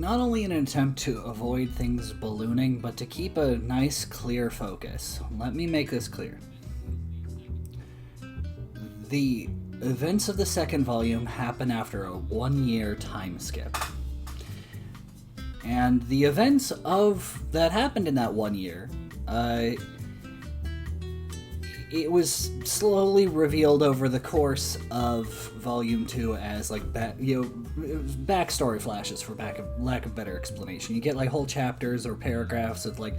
not only in an attempt to avoid things ballooning, but to keep a nice, clear focus. Let me make this clear. The events of the second volume happen after a 1-year time skip. And the events that happened in that 1 year, it was slowly revealed over the course of Volume 2 as, like, backstory flashes, for lack of better explanation. You get, like, whole chapters or paragraphs of, like,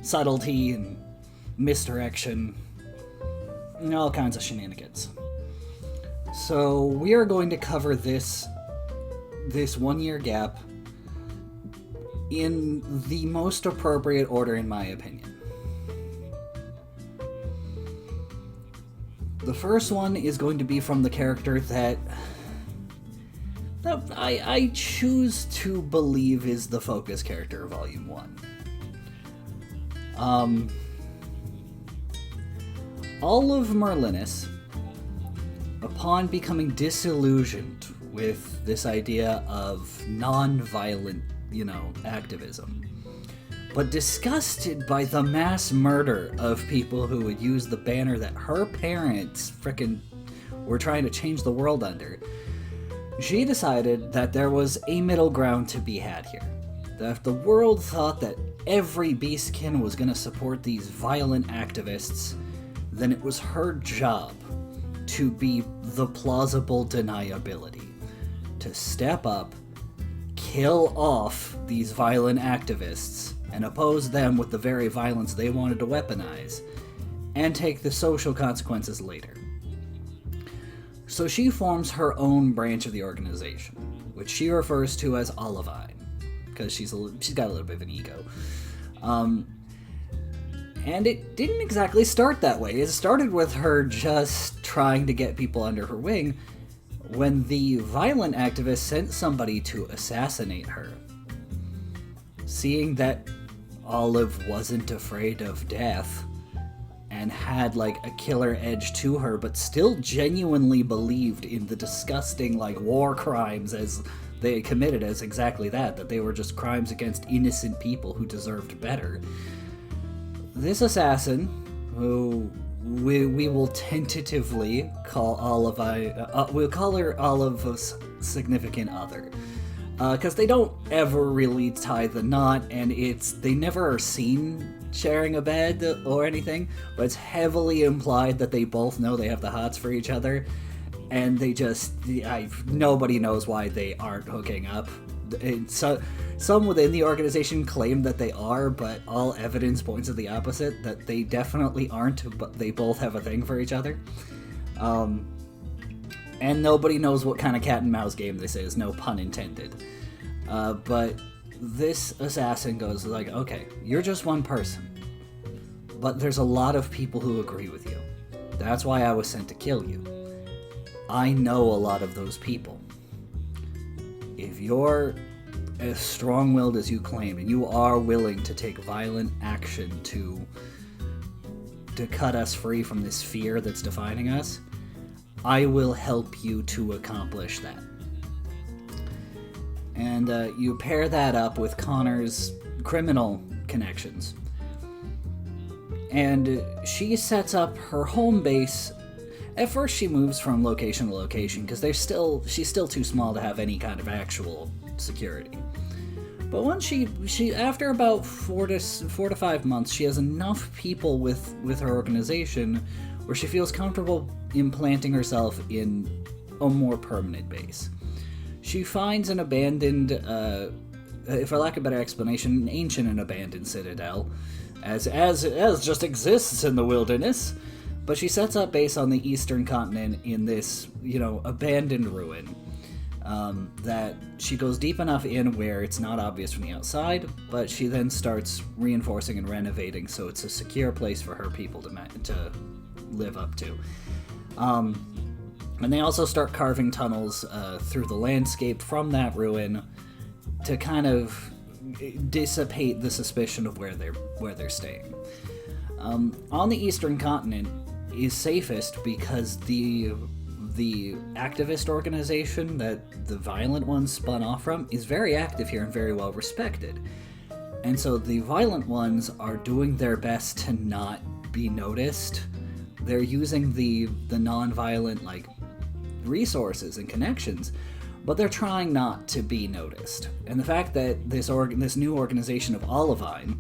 subtlety and misdirection, and all kinds of shenanigans. So we are going to cover this 1 year gap in the most appropriate order, in my opinion. The first one is going to be from the character that I choose to believe is the focus character of Volume 1. Olive Merlinus, upon becoming disillusioned with this idea of non-violent, activism, but disgusted by the mass murder of people who would use the banner that her parents frickin' were trying to change the world under, she decided that there was a middle ground to be had here. That if the world thought that every beastkin was going to support these violent activists, then it was her job to be the plausible deniability, to step up, kill off these violent activists, and oppose them with the very violence they wanted to weaponize, and take the social consequences later. So she forms her own branch of the organization, which she refers to as Olivine, because she's got a little bit of an ego. And it didn't exactly start that way. It started with her just trying to get people under her wing, when the violent activist sent somebody to assassinate her. Seeing that Olive wasn't afraid of death and had, like, a killer edge to her, but still genuinely believed in the disgusting, like, war crimes as they committed as exactly that they were just crimes against innocent people who deserved better. This assassin, who we will tentatively call we'll call her Olive's significant other, because they don't ever really tie the knot, and they never are seen sharing a bed or anything, but it's heavily implied that they both know they have the hots for each other, and nobody knows why they aren't hooking up. So some within the organization claim that they are, but all evidence points to the opposite, that they definitely aren't, but they both have a thing for each other. And nobody knows what kind of cat and mouse game this is, no pun intended. But this assassin goes like, okay, you're just one person, but there's a lot of people who agree with you. That's why I was sent to kill you. I know a lot of those people. If you're as strong-willed as you claim, and you are willing to take violent action to cut us free from this fear that's defining us, I will help you to accomplish that. And you pair that up with Connor's criminal connections. And she sets up her home base. At first she moves from location to location because she's still too small to have any kind of actual security. But once she after about 4 to 5 months, she has enough people with her organization where she feels comfortable implanting herself in a more permanent base. She finds an abandoned, for lack of a better explanation, an ancient and abandoned citadel, as just exists in the wilderness. But she sets up base on the eastern continent in this, abandoned ruin. That she goes deep enough in where it's not obvious from the outside, but she then starts reinforcing and renovating so it's a secure place for her people to live up to. And they also start carving tunnels through the landscape from that ruin to kind of dissipate the suspicion of where they're staying. On the eastern continent is safest because the the activist organization that the violent ones spun off from is very active here and very well respected. And so the violent ones are doing their best to not be noticed. They're using the non-violent, like, resources and connections, but they're trying not to be noticed. And the fact that this new organization of Olivine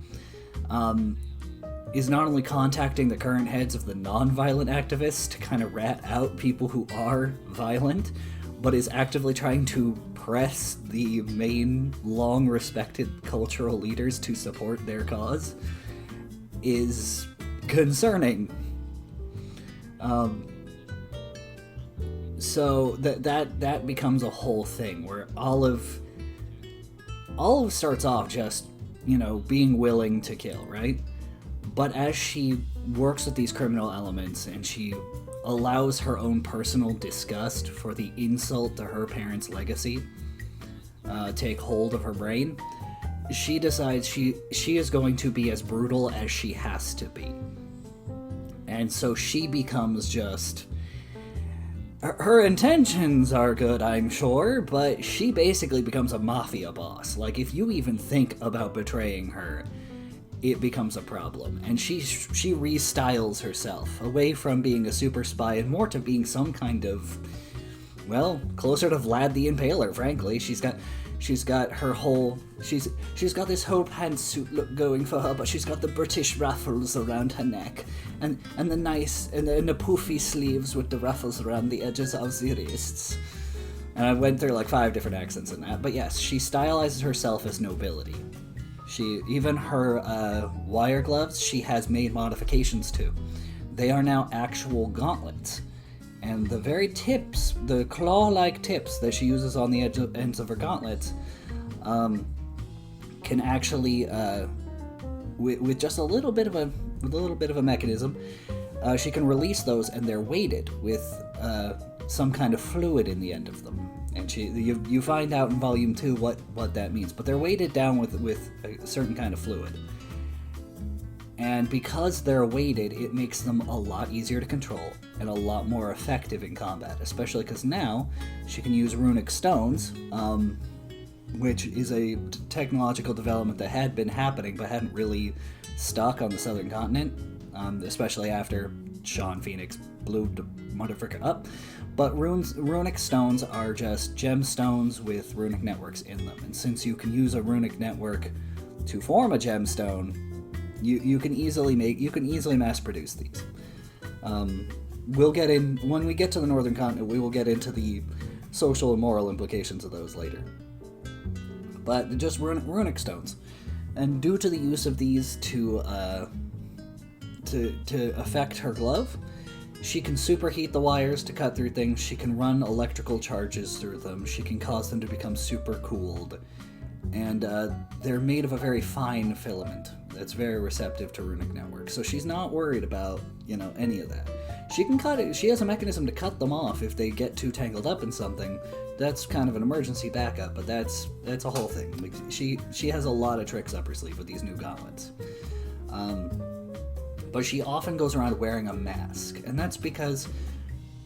is not only contacting the current heads of the non-violent activists to kind of rat out people who are violent, but is actively trying to press the main long-respected cultural leaders to support their cause, is concerning. So that becomes a whole thing where Olive starts off just, being willing to kill, right? But as she works with these criminal elements and she allows her own personal disgust for the insult to her parents' legacy take hold of her brain, she decides she is going to be as brutal as she has to be. And so she becomes just... Her intentions are good, I'm sure, but she basically becomes a mafia boss. Like, if you even think about betraying her, it becomes a problem. And she restyles herself away from being a super spy and more to being some kind of, well, closer to Vlad the Impaler, frankly. She's got her whole... She's got this whole pantsuit look going for her, but she's got the British ruffles around her neck, and the nice and the poofy sleeves with the ruffles around the edges of the wrists. And I went through like 5 different accents in that, but yes, she stylizes herself as nobility. Even her wire gloves, she has made modifications to. They are now actual gauntlets. And the very tips, the claw-like tips that she uses on the ends of her gauntlets, can actually, with just a little bit of a mechanism, she can release those, and they're weighted with some kind of fluid in the end of them. And you find out in Volume 2 what that means, but they're weighted down with a certain kind of fluid. And because they're weighted, it makes them a lot easier to control and a lot more effective in combat, especially because now she can use runic stones, which is a technological development that had been happening but hadn't really stuck on the southern continent, especially after Sean Phoenix blew the motherfucker up. But runic stones are just gemstones with runic networks in them, and since you can use a runic network to form a gemstone, you can easily mass produce these. We'll get in when we get to the northern continent. We will get into the social and moral implications of those later. But just runic stones, and due to the use of these to affect her glove, she can superheat the wires to cut through things. She can run electrical charges through them. She can cause them to become super cooled, and they're made of a very fine filament that's very receptive to runic networks. So she's not worried about, any of that. She can cut it. She has a mechanism to cut them off if they get too tangled up in something. That's kind of an emergency backup, but that's a whole thing. Like, she has a lot of tricks up her sleeve with these new gauntlets. But she often goes around wearing a mask, and that's because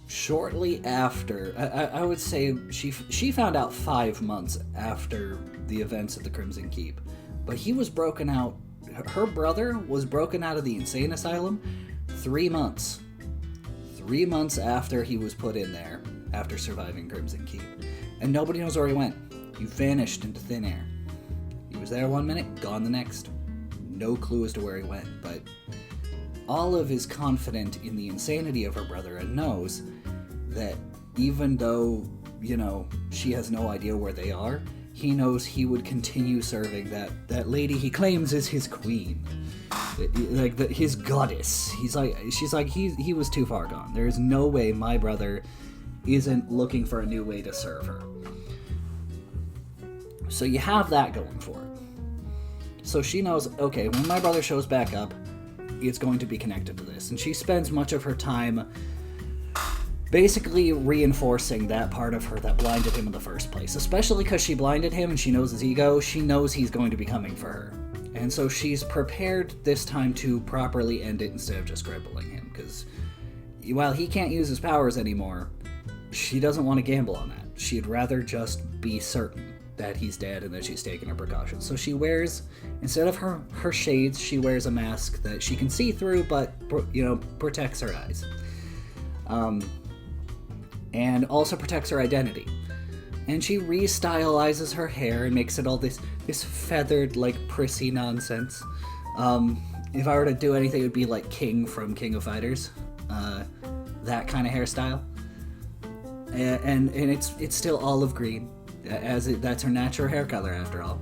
shortly after, I would say she found out 5 months after the events at the Crimson Keep, but he was broken out. Her brother was broken out of the insane asylum 3 months. 3 months after he was put in there, after surviving Crimson Keep. And nobody knows where he went. He vanished into thin air. He was there 1 minute, gone the next. No clue as to where he went, but Olive is confident in the insanity of her brother and knows that even though, she has no idea where they are, he knows he would continue serving that lady he claims is his queen. His goddess. She's like, he was too far gone. There is no way my brother isn't looking for a new way to serve her. So you have that going for it. So she knows, okay, when my brother shows back up, it's going to be connected to this. And she spends much of her time basically reinforcing that part of her that blinded him in the first place. Especially because she blinded him and she knows his ego, she knows he's going to be coming for her. And so she's prepared this time to properly end it instead of just crippling him. Because while he can't use his powers anymore, she doesn't want to gamble on that. She'd rather just be certain that he's dead and that she's taking her precautions. So she wears, instead of her shades, she wears a mask that she can see through, but, protects her eyes. And also protects her identity. And she restylizes her hair and makes it all this feathered, like, prissy nonsense. If I were to do anything, it would be like King from King of Fighters. That kind of hairstyle. And it's still olive green, that's her natural hair color after all.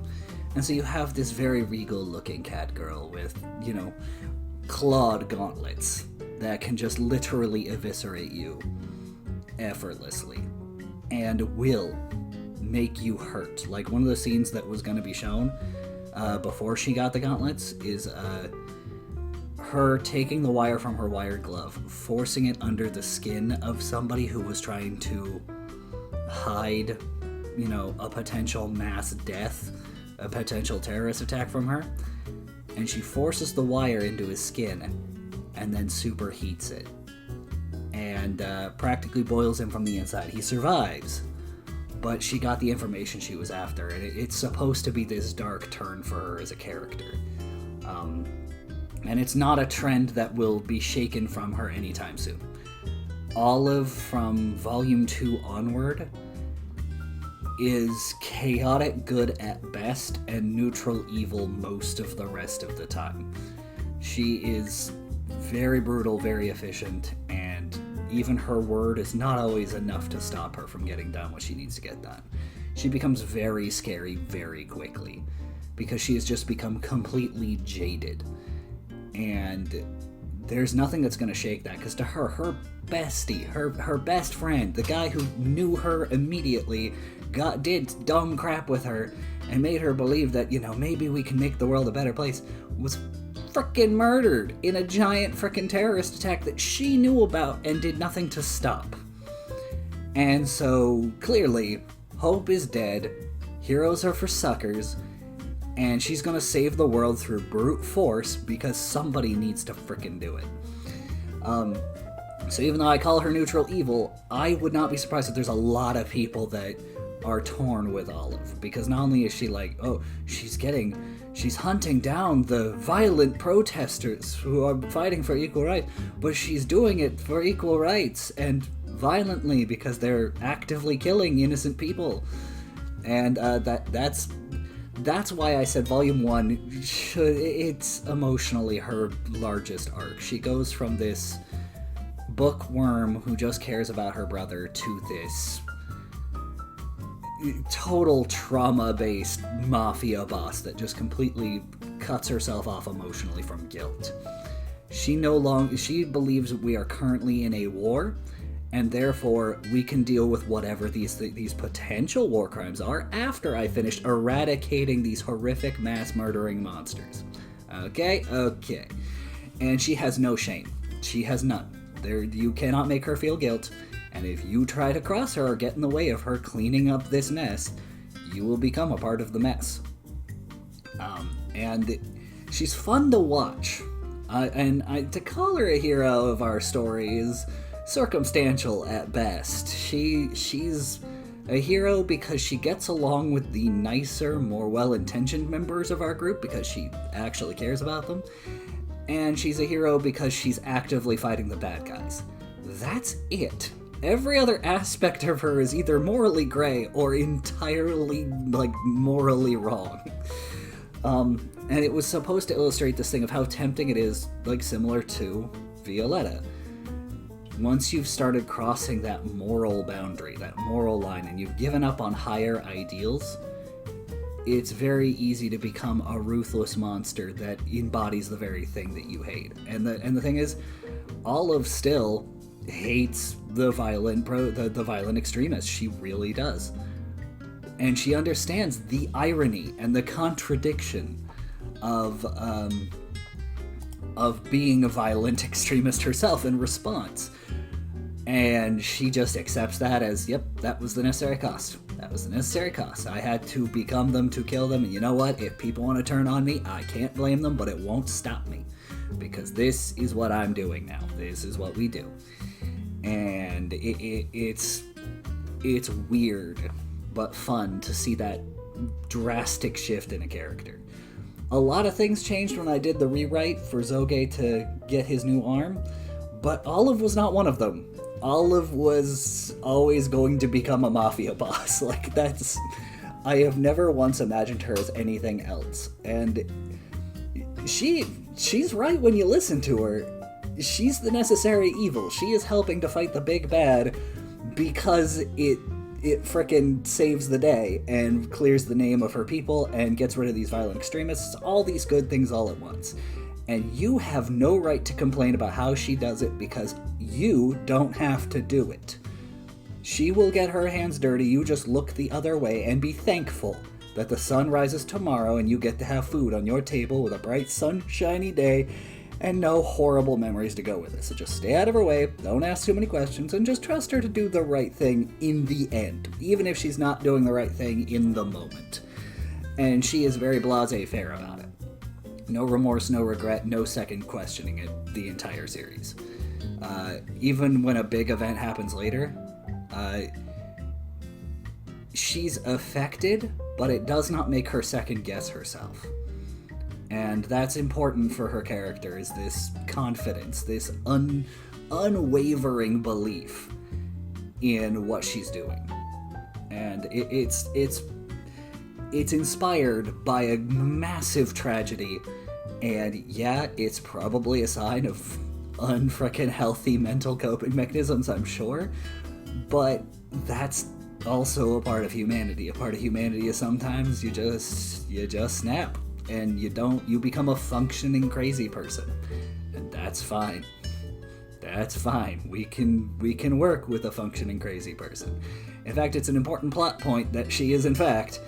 And so you have this very regal looking cat girl with, clawed gauntlets that can just literally eviscerate you effortlessly and will make you hurt. Like, one of the scenes that was going to be shown before she got the gauntlets is her taking the wire from her wired glove, forcing it under the skin of somebody who was trying to hide, a potential mass death, a potential terrorist attack from her. And she forces the wire into his skin and then superheats it and practically boils him from the inside. He survives, but she got the information she was after, and it's supposed to be this dark turn for her as a character. And it's not a trend that will be shaken from her anytime soon. Olive, from Volume 2 onward, is chaotic good at best and neutral evil most of the rest of the time. She is very brutal, very efficient, and even her word is not always enough to stop her from getting done what she needs to get done. She becomes very scary very quickly because she has just become completely jaded. And there's nothing that's going to shake that, because to her bestie, her best friend, the guy who knew her immediately, did dumb crap with her and made her believe that, maybe we can make the world a better place, was frickin' murdered in a giant frickin' terrorist attack that she knew about and did nothing to stop. And so, clearly, hope is dead, heroes are for suckers, and she's gonna save the world through brute force because somebody needs to frickin' do it. So even though I call her neutral evil, I would not be surprised if there's a lot of people that are torn with Olive, because not only is she like, she's hunting down the violent protesters who are fighting for equal rights, but she's doing it for equal rights and violently because they're actively killing innocent people. And that's why I said Volume 1, it's emotionally her largest arc. She goes from this bookworm who just cares about her brother to this total trauma-based mafia boss that just completely cuts herself off emotionally from guilt. She believes we are currently in a war, and therefore we can deal with whatever these potential war crimes are after I finished eradicating these horrific mass murdering monsters. Okay. And she has no shame. She has none. You cannot make her feel guilt, and if you try to cross her or get in the way of her cleaning up this mess, you will become a part of the mess. And she's fun to watch. To call her a hero of our story is circumstantial at best. She's a hero because she gets along with the nicer, more well-intentioned members of our group because she actually cares about them. And she's a hero because she's actively fighting the bad guys. That's it. Every other aspect of her is either morally gray or entirely, morally wrong. And it was supposed to illustrate this thing of how tempting it is, similar to Violetta. Once you've started crossing that moral boundary, that moral line, and you've given up on higher ideals, it's very easy to become a ruthless monster that embodies the very thing that you hate. And the thing is, Olive still hates the violent extremists. She really does. And she understands the irony and the contradiction of being a violent extremist herself in response. And she just accepts that as, yep, that was the necessary cost. That was the necessary cost. I had to become them to kill them, and you know what? If people want to turn on me, I can't blame them, but it won't stop me. Because this is what I'm doing now. This is what we do. And it's it's weird but fun to see that drastic shift in a character. A lot of things changed when I did the rewrite for Zoge to get his new arm, but Olive was not one of them. Olive was always going to become a mafia boss. Like, that's... I have never once imagined her as anything else. And she's right when you listen to her. She's the necessary evil. She is helping to fight the big bad because it frickin' saves the day and clears the name of her people and gets rid of these violent extremists. All these good things all at once. And you have no right to complain about how she does it because you don't have to do it. She will get her hands dirty, you just look the other way and be thankful that the sun rises tomorrow and you get to have food on your table with a bright, sunshiny day and no horrible memories to go with it. So just stay out of her way, don't ask too many questions, and just trust her to do the right thing in the end, even if she's not doing the right thing in the moment. And she is very blasé-faire about it. No remorse, no regret, no second questioning it the entire series. Even when a big event happens later, she's affected, but it does not make her second guess herself. And that's important for her character, is this confidence, this unwavering belief in what she's doing. And it's inspired by a massive tragedy, and yeah, it's probably a sign of unfrickin' healthy mental coping mechanisms, I'm sure, but that's also a part of humanity. A part of humanity is sometimes you just snap. And you become a functioning crazy person. And that's fine. That's fine. We can work with a functioning crazy person. In fact, it's an important plot point that she is, in fact,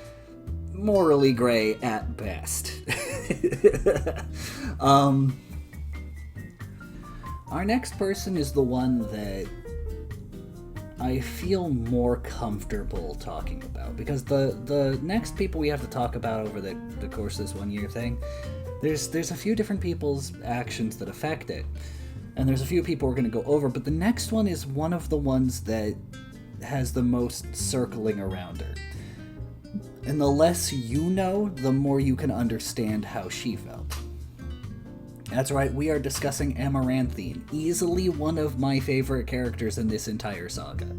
morally gray at best. Our next person is the one that I feel more comfortable talking about, because the next people we have to talk about over the course of this 1 year thing, there's a few different people's actions that affect it, and there's a few people we're going to go over, but the next one is one of the ones that has the most circling around her. And the less you know, the more you can understand how she felt. That's right, we are discussing Amaranthine, easily one of my favorite characters in this entire saga,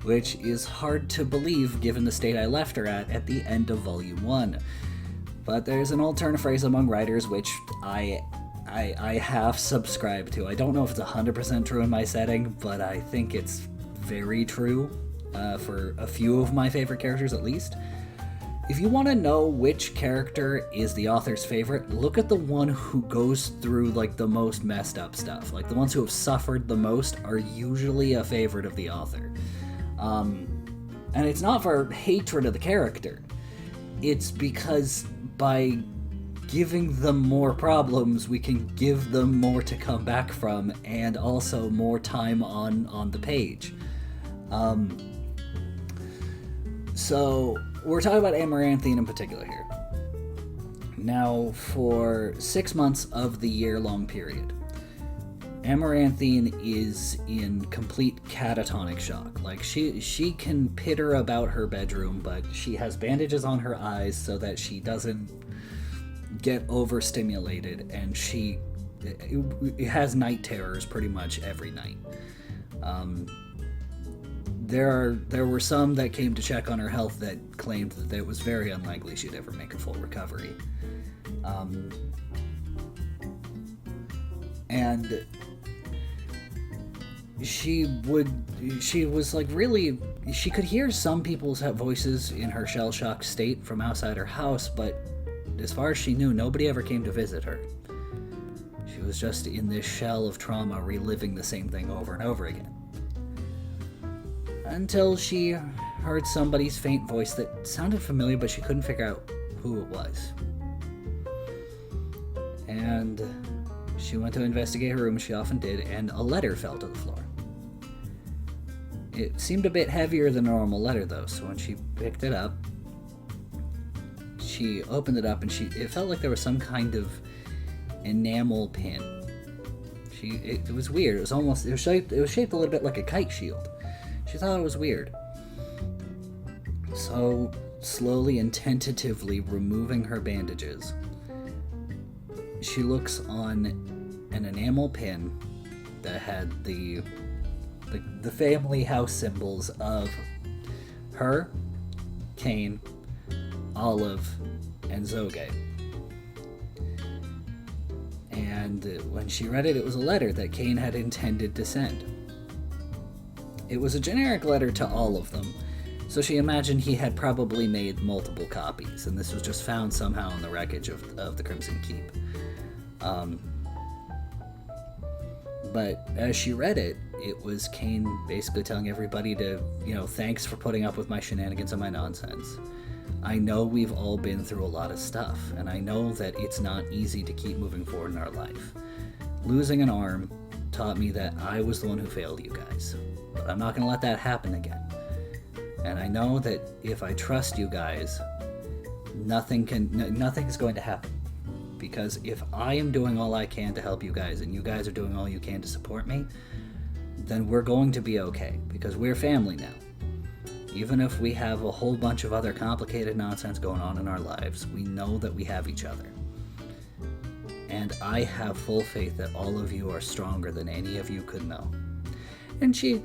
which is hard to believe given the state I left her at the end of Volume 1. But there's an old turn of phrase among writers which I have subscribed to. I don't know if it's 100% true in my setting, but I think it's very true for a few of my favorite characters at least. If you want to know which character is the author's favorite, look at the one who goes through, like, the most messed up stuff. Like, the ones who have suffered the most are usually a favorite of the author. And it's not for hatred of the character. It's because by giving them more problems, we can give them more to come back from, and also more time on the page. So... we're talking about Amaranthine in particular here. Now, for 6 months of the year-long period, Amaranthine is in complete catatonic shock. Like, she can pitter about her bedroom, but she has bandages on her eyes so that she doesn't get overstimulated, and she has night terrors pretty much every night. There were some that came to check on her health that claimed that it was very unlikely she'd ever make a full recovery. And she was like really, she could hear some people's voices in her shell-shocked state from outside her house, but as far as she knew, nobody ever came to visit her. She was just in this shell of trauma, reliving the same thing over and over again. Until she heard somebody's faint voice that sounded familiar, but she couldn't figure out who it was. And she went to investigate her room, as she often did, and a letter fell to the floor. It seemed a bit heavier than a normal letter, though, so when she picked it up, she opened it up, and it felt like there was some kind of enamel pin. It was weird. It was shaped a little bit like a kite shield. She thought it was weird. So, slowly and tentatively removing her bandages, she looks on an enamel pin that had the family house symbols of her, Cain, Olive, and Zoge. And when she read it, it was a letter that Cain had intended to send. It was a generic letter to all of them, so she imagined he had probably made multiple copies, and this was just found somehow in the wreckage of the Crimson Keep. But as she read it, it was Cain basically telling everybody to, thanks for putting up with my shenanigans and my nonsense. I know we've all been through a lot of stuff, and I know that it's not easy to keep moving forward in our life. Losing an arm taught me that I was the one who failed you guys, but I'm not going to let that happen again. And I know that if I trust you guys, nothing is going to happen. Because if I am doing all I can to help you guys, and you guys are doing all you can to support me, then we're going to be okay, because we're family now. Even if we have a whole bunch of other complicated nonsense going on in our lives, we know that we have each other. And I have full faith that all of you are stronger than any of you could know. And she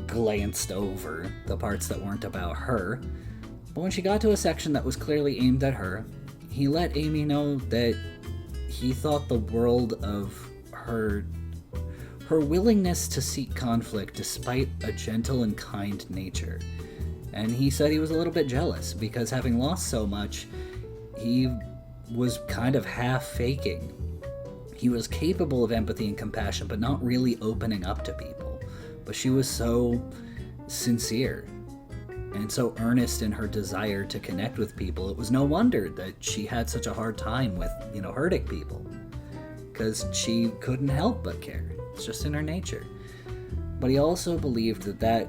glanced over the parts that weren't about her, but when she got to a section that was clearly aimed at her, he let Amy know that he thought the world of her willingness to seek conflict despite a gentle and kind nature. And he said he was a little bit jealous because having lost so much, he was kind of half faking. He was capable of empathy and compassion, but not really opening up to people. But she was so sincere and so earnest in her desire to connect with people. It was no wonder that she had such a hard time with, hurting people, because she couldn't help but care. It's just in her nature. But he also believed that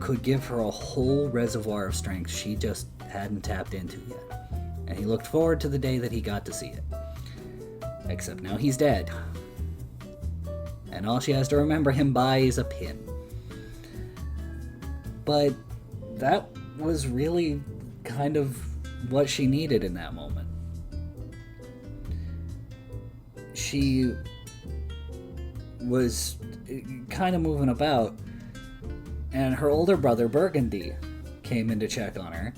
could give her a whole reservoir of strength she just hadn't tapped into yet. And he looked forward to the day that he got to see it. Except now he's dead. And all she has to remember him by is a pin. But that was really kind of what she needed in that moment. She was kind of moving about, and her older brother, Burgundy, came in to check on her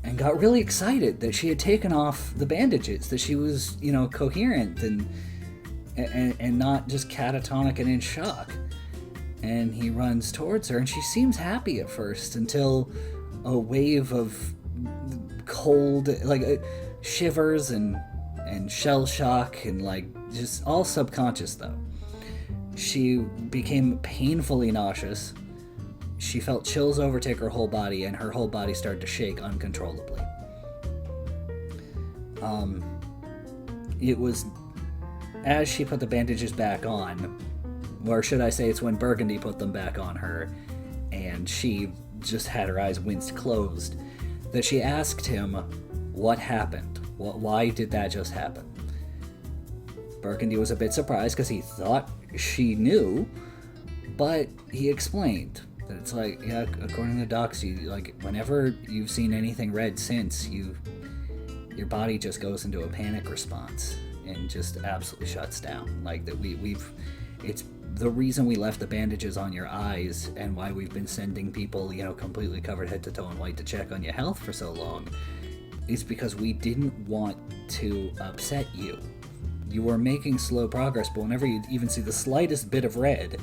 and got really excited that she had taken off the bandages, that she was, coherent and not just catatonic and in shock. And he runs towards her, and she seems happy at first until a wave of cold, shivers and shell shock and, just all subconscious, though. She became painfully nauseous. She felt chills overtake her whole body, and her whole body started to shake uncontrollably. It was as she put the bandages back on, or should I say it's when Burgundy put them back on her, and she just had her eyes winced closed, that she asked him what happened. Why did that just happen? Burgundy was a bit surprised because he thought she knew, but he explained that it's according to the docs, whenever you've seen anything red since, your body just goes into a panic response and just absolutely shuts down. It's the reason we left the bandages on your eyes and why we've been sending people, completely covered head to toe in white to check on your health for so long, is because we didn't want to upset you. You were making slow progress, but whenever you even see the slightest bit of red,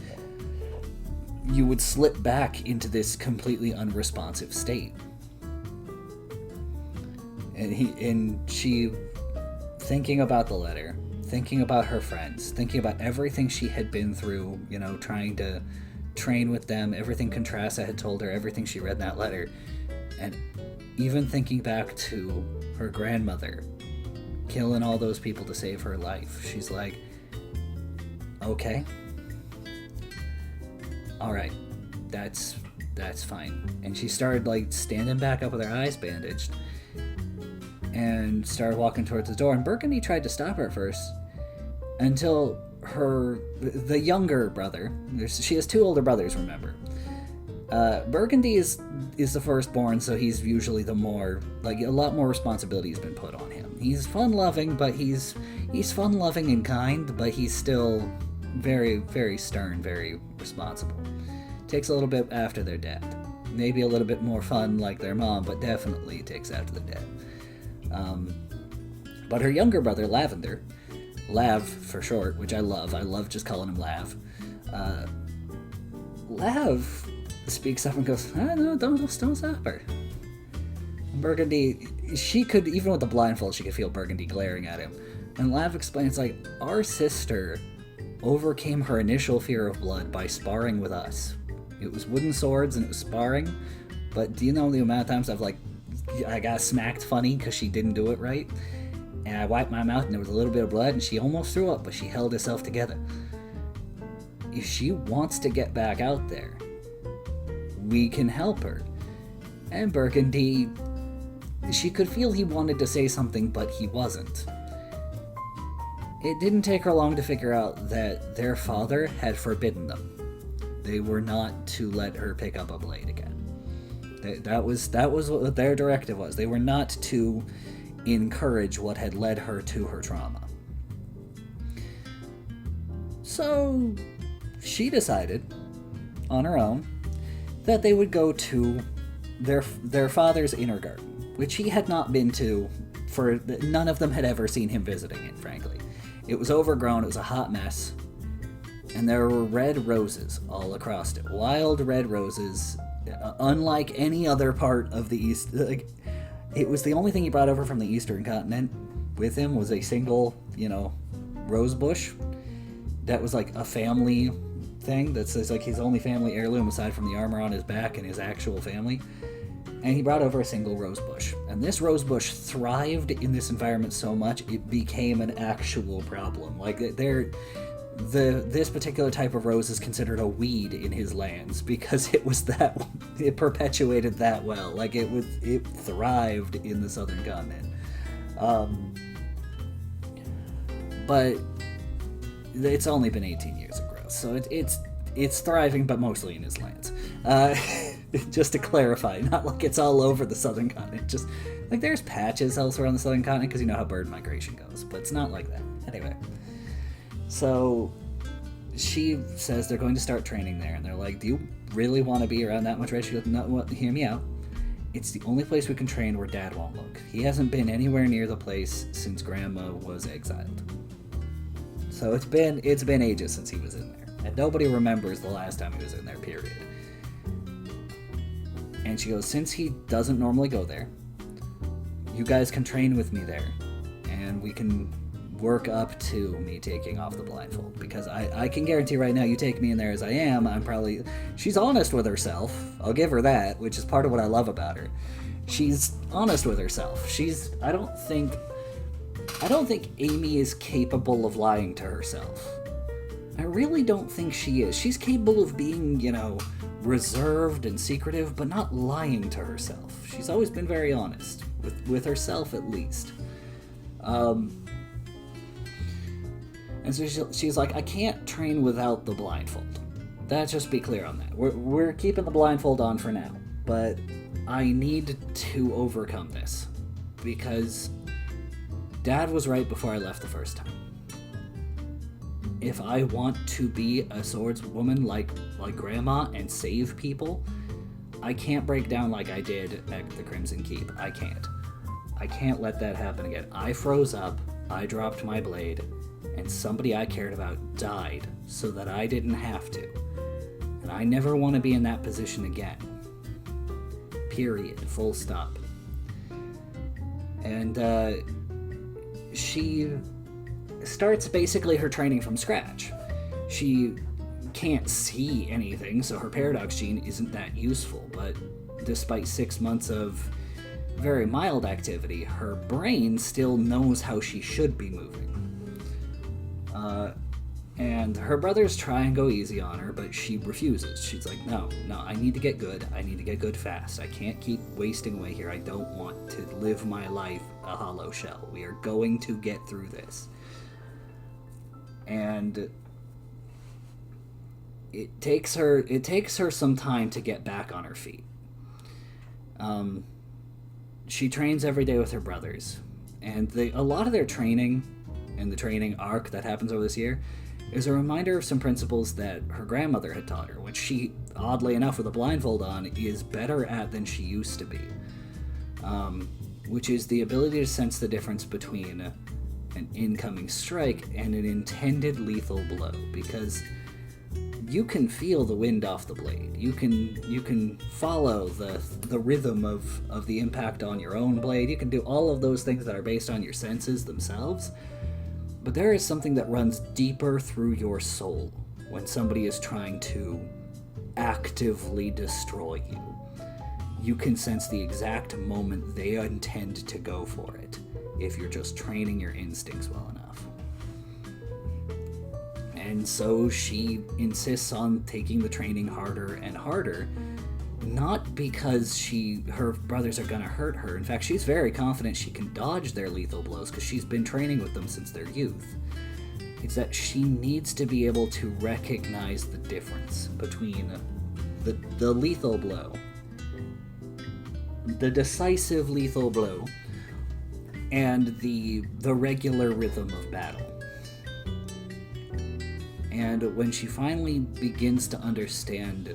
you would slip back into this completely unresponsive state. And she, thinking about the letter, thinking about her friends, thinking about everything she had been through, trying to train with them, everything Contrasta had told her, everything she read in that letter, and even thinking back to her grandmother killing all those people to save her life. She's like, okay, all right, that's fine. And she started standing back up with her eyes bandaged and started walking towards the door. And Burgundy tried to stop her first until the younger brother, she has two older brothers, remember, Burgundy is the firstborn, so he's usually the more, like, a lot more responsibility has been put on him. He's fun-loving, but he's fun-loving and kind, but he's still very, very stern, very responsible. Takes a little bit after their dad. Maybe a little bit more fun like their mom, but definitely takes after the dad. But her younger brother, Lavender, Lav for short, which I love just calling him Lav. Lav speaks up and goes, no, don't stop her. Burgundy, she could, even with the blindfold, she could feel Burgundy glaring at him. And Lav explains, like, our sister overcame her initial fear of blood by sparring with us. It was wooden swords and it was sparring, but do you know the amount of times I got smacked funny because she didn't do it right? And I wiped my mouth and there was a little bit of blood and she almost threw up, but she held herself together. If she wants to get back out there, we can help her. And Burgundy, she could feel he wanted to say something, but he wasn't. It didn't take her long to figure out that their father had forbidden them. They were not to let her pick up a blade again. That was what their directive was. They were not to encourage what had led her to her trauma. So she decided, on her own, that they would go to their father's inner garden, which he had not been to, for none of them had ever seen him visiting it, frankly. It was overgrown, it was a hot mess, and there were red roses all across it. Wild red roses, unlike any other part of the East. Like, it was the only thing he brought over from the Eastern continent with him was a single, rose bush that was like a family thing. That's like his only family heirloom aside from the armor on his back and his actual family. And he brought over a single rose bush. And this rose bush thrived in this environment so much, it became an actual problem. Like, this particular type of rose is considered a weed in his lands because it perpetuated that well. Like, it thrived in the southern continent. But it's only been 18 years of growth, so it's thriving, but mostly in his lands. Just to clarify, not like it's all over the southern continent. Just like there's patches elsewhere on the southern continent because you know how bird migration goes, but it's not like that. Anyway, so she says they're going to start training there, and they're like, "Do you really want to be around that much red?" She goes, "No, hear me out. It's the only place we can train where Dad won't look. He hasn't been anywhere near the place since Grandma was exiled. So it's been ages since he was in there, and nobody remembers the last time he was in there. Period." And she goes, "Since he doesn't normally go there, you guys can train with me there, and we can work up to me taking off the blindfold. Because I can guarantee right now, you take me in there as I am, I'm probably..." She's honest with herself. I'll give her that, which is part of what I love about her. She's honest with herself. I don't think Amy is capable of lying to herself. I really don't think she is. She's capable of being, reserved and secretive, but not lying to herself. She's always been very honest, with herself at least. And so she's like, "I can't train without the blindfold. Let's just be clear on that. We're keeping the blindfold on for now, but I need to overcome this, because Dad was right before I left the first time. If I want to be a swordswoman like Grandma and save people, I can't break down like I did at the Crimson Keep. I can't let that happen again. I froze up, I dropped my blade, and somebody I cared about died so that I didn't have to. And I never want to be in that position again. Period. Full stop." And she starts basically her training from scratch. She can't see anything, so her paradox gene isn't that useful, but despite 6 months of very mild activity, her brain still knows how she should be moving. And her brothers try and go easy on her, but she refuses. She's like, no, I need to get good. I need to get good fast. I can't keep wasting away here. I don't want to live my life a hollow shell. We are going to get through this. And it takes her some time to get back on her feet. She trains every day with her brothers, and a lot of their training and the training arc that happens over this year is a reminder of some principles that her grandmother had taught her, which she, oddly enough, with a blindfold on, is better at than she used to be. Which is the ability to sense the difference between an incoming strike and an intended lethal blow, because you can feel the wind off the blade. You can follow the rhythm of the impact on your own blade. You can do all of those things that are based on your senses themselves. But there is something that runs deeper through your soul when somebody is trying to actively destroy you. You can sense the exact moment they intend to go for it if you're just training your instincts well enough. And so she insists on taking the training harder and harder, not because her brothers are gonna hurt her. In fact, she's very confident she can dodge their lethal blows because she's been training with them since their youth. It's that she needs to be able to recognize the difference between the lethal blow, the decisive lethal blow, and the regular rhythm of battle. And when she finally begins to understand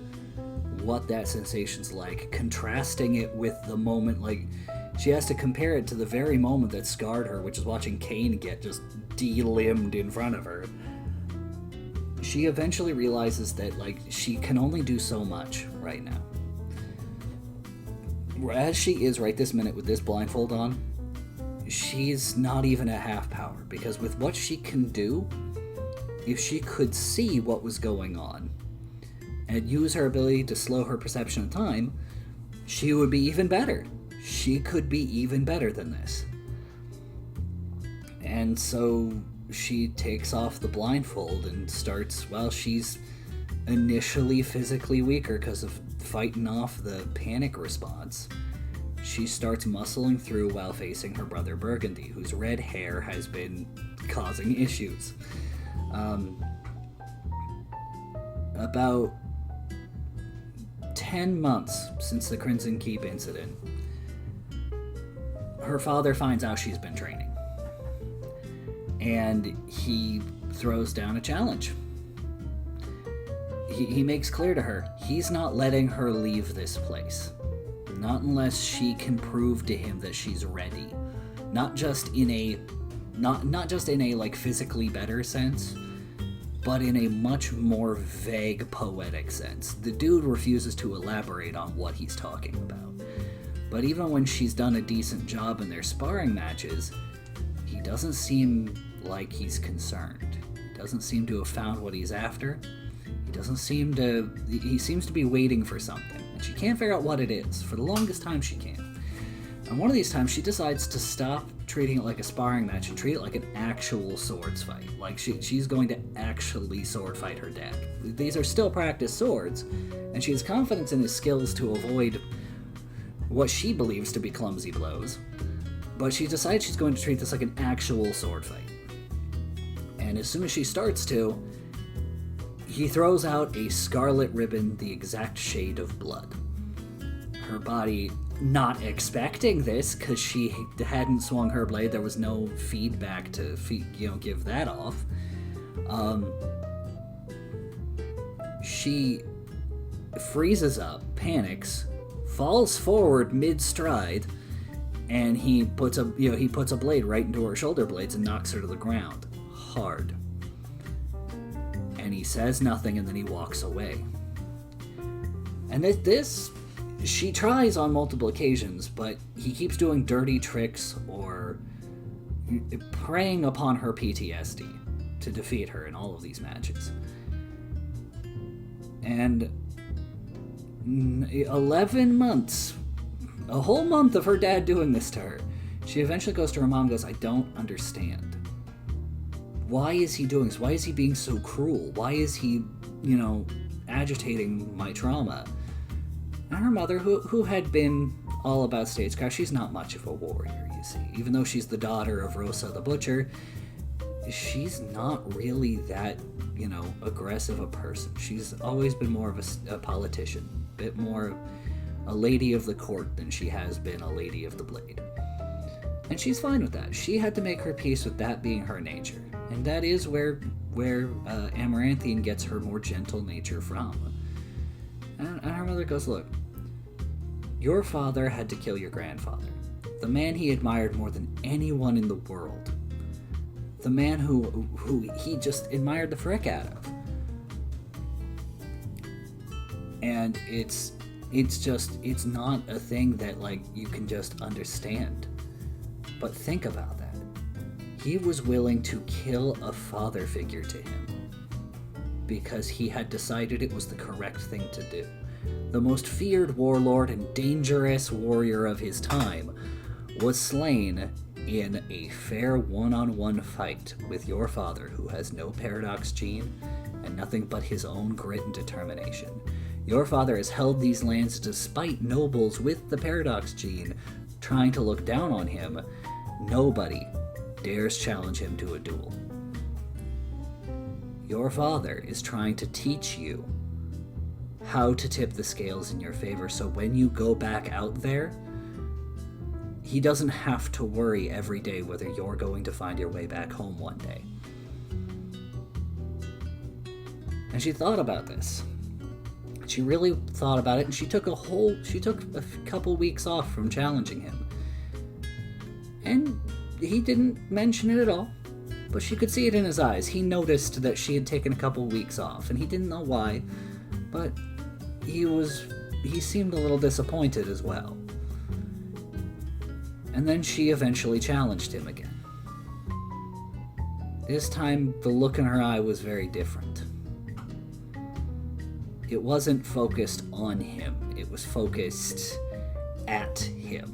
what that sensation's like, contrasting it with the moment, like, she has to compare it to the very moment that scarred her, which is watching Kane get just de-limbed in front of her. She eventually realizes that, like, she can only do so much right now. As she is right this minute with this blindfold on, she's not even at half power, because with what she can do, if she could see what was going on and use her ability to slow her perception of time, she would be even better. She could be even better than this. And so she takes off the blindfold and starts, well, she's initially physically weaker because of fighting off the panic response. She starts muscling through while facing her brother Burgundy, whose red hair has been causing issues. About 10 months since the Crimson Keep incident, her father finds out she's been training, and he throws down a challenge. He makes clear to her he's not letting her leave this place, not unless she can prove to him that she's ready, not just in a like physically better sense, but in a much more vague poetic sense. The dude refuses to elaborate on what he's talking about. But even when she's done a decent job in their sparring matches, he doesn't seem like he's concerned. He doesn't seem to have found what he's after. He seems to be waiting for something, and she can't figure out what it is. For the longest time she can't. And one of these times she decides to stop treating it like a sparring match and treat it like an actual swords fight. Like she's going to actually sword fight her dad. These are still practiced swords, and she has confidence in his skills to avoid what she believes to be clumsy blows. But she decides she's going to treat this like an actual sword fight. And as soon as she starts to, he throws out a scarlet ribbon the exact shade of blood. Her body, not expecting this because she hadn't swung her blade, there was no feedback to give that off. She freezes up, panics, falls forward mid-stride, and he puts a blade right into her shoulder blades and knocks her to the ground hard. And he says nothing, and then he walks away. And this she tries on multiple occasions, but he keeps doing dirty tricks or preying upon her PTSD to defeat her in all of these matches. And 11 months, a whole month of her dad doing this to her, she eventually goes to her mom and goes, I don't understand. Why is he doing this? Why is he being so cruel? Why is he, agitating my trauma? And her mother, who had been all about statecraft, she's not much of a warrior, you see. Even though she's the daughter of Rosa the Butcher, she's not really that aggressive a person. She's always been more of a politician, a bit more a lady of the court than she has been a lady of the blade. And she's fine with that. She had to make her peace with that being her nature. And that is where Amaranthine gets her more gentle nature from. And her mother goes, look, your father had to kill your grandfather, the man he admired more than anyone in the world, the man who he just admired the frick out of. And it's not a thing that, like, you can just understand. But think about that. He was willing to kill a father figure to him because he had decided it was the correct thing to do. The most feared warlord and dangerous warrior of his time was slain in a fair one-on-one fight with your father, who has no paradox gene and nothing but his own grit and determination. Your father has held these lands despite nobles with the paradox gene trying to look down on him. Nobody dares challenge him to a duel. Your father is trying to teach you how to tip the scales in your favor, so when you go back out there, he doesn't have to worry every day whether you're going to find your way back home one day. And she thought about this. She really thought about it, and she took a couple weeks off from challenging him. And he didn't mention it at all, but she could see it in his eyes. He noticed that she had taken a couple weeks off, and he didn't know why, but he seemed a little disappointed as well. And then she eventually challenged him again. This time, the look in her eye was very different. It wasn't focused on him, it was focused at him.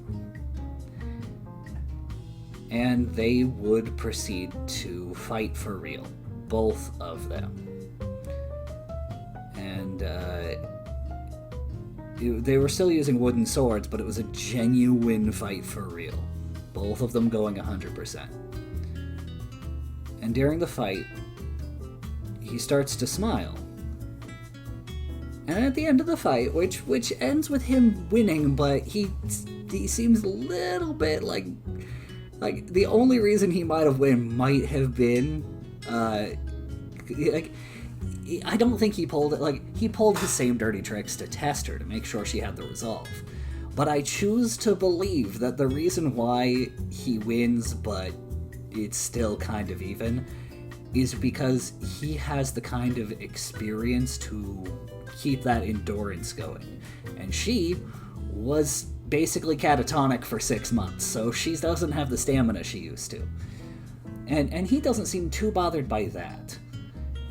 And they would proceed to fight for real, both of them. And they were still using wooden swords, but it was a genuine fight for real. Both of them going 100%. And during the fight, he starts to smile. And at the end of the fight, which ends with him winning, but he seems a little bit like the only reason he might have won might have been I don't think he pulled it. Like, he pulled the same dirty tricks to test her, to make sure she had the resolve. But I choose to believe that the reason why he wins, but it's still kind of even, is because he has the kind of experience to keep that endurance going. And she was basically catatonic for 6 months, so she doesn't have the stamina she used to. And he doesn't seem too bothered by that.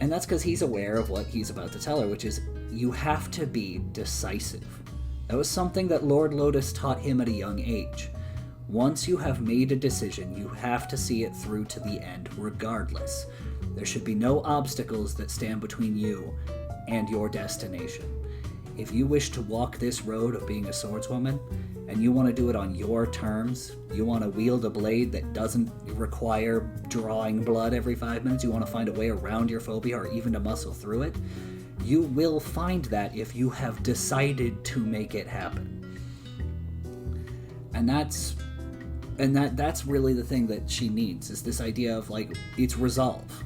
And that's because he's aware of what he's about to tell her, which is, you have to be decisive. That was something that Lord Lotus taught him at a young age. Once you have made a decision, you have to see it through to the end, regardless. There should be no obstacles that stand between you and your destination. If you wish to walk this road of being a swordswoman, and you want to do it on your terms, you want to wield a blade that doesn't require drawing blood every 5 minutes, you want to find a way around your phobia or even to muscle through it, you will find that if you have decided to make it happen. And that's really the thing that she needs, is this idea of, like, it's resolve.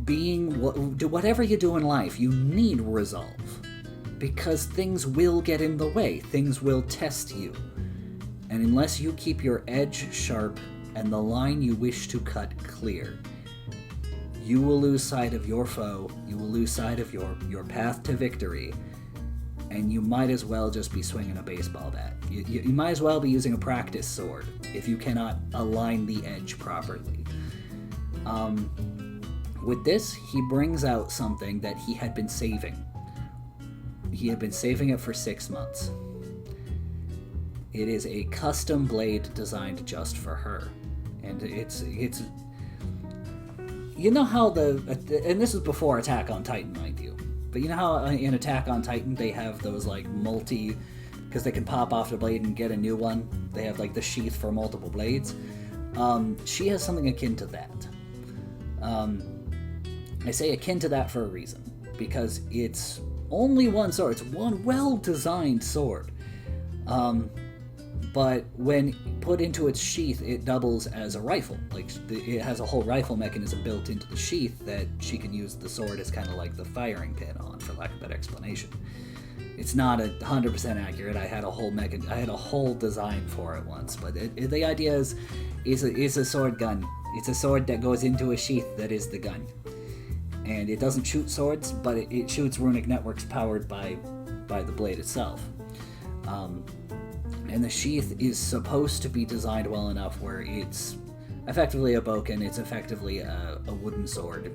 Whatever you do in life, you need resolve. Because things will get in the way, things will test you. And unless you keep your edge sharp and the line you wish to cut clear, you will lose sight of your foe, you will lose sight of your path to victory, and you might as well just be swinging a baseball bat. You might as well be using a practice sword if you cannot align the edge properly. With this, he brings out something that he had been saving. He had been saving it for 6 months. It is a custom blade designed just for her. And it's you know how and this is before Attack on Titan, mind you, but you know how in Attack on Titan they have those, like, because they can pop off the blade and get a new one, they have, like, the sheath for multiple blades. She has something akin to that. I say akin to that for a reason, because it's only one sword. It's one well-designed sword. But when put into its sheath, it doubles as a rifle. Like, it has a whole rifle mechanism built into the sheath that she can use the sword as kind of like the firing pin on, for lack of a better explanation. It's not 100% accurate. I had a whole design for it once, but the idea is a sword gun. It's a sword that goes into a sheath that is the gun, and it doesn't shoot swords, but it shoots runic networks powered by the blade itself. And the sheath is supposed to be designed well enough where it's effectively a bokken, it's effectively a wooden sword.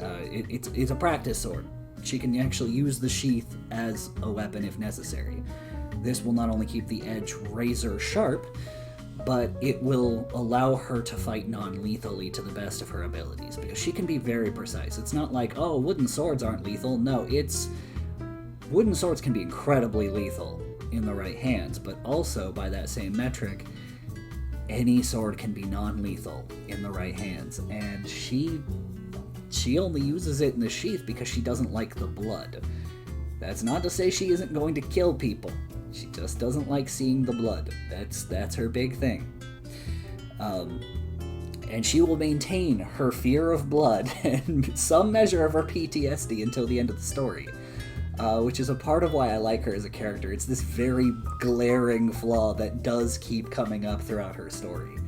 It's a practice sword. She can actually use the sheath as a weapon if necessary. This will not only keep the edge razor sharp, but it will allow her to fight non-lethally to the best of her abilities, because she can be very precise. It's not like, oh, wooden swords aren't lethal. No, wooden swords can be incredibly lethal in the right hands, but also by that same metric, any sword can be non-lethal in the right hands, and she only uses it in the sheath because she doesn't like the blood. That's not to say she isn't going to kill people. She just doesn't like seeing the blood. That's her big thing. And she will maintain her fear of blood and some measure of her PTSD until the end of the story. Which is a part of why I like her as a character. It's this very glaring flaw that does keep coming up throughout her story.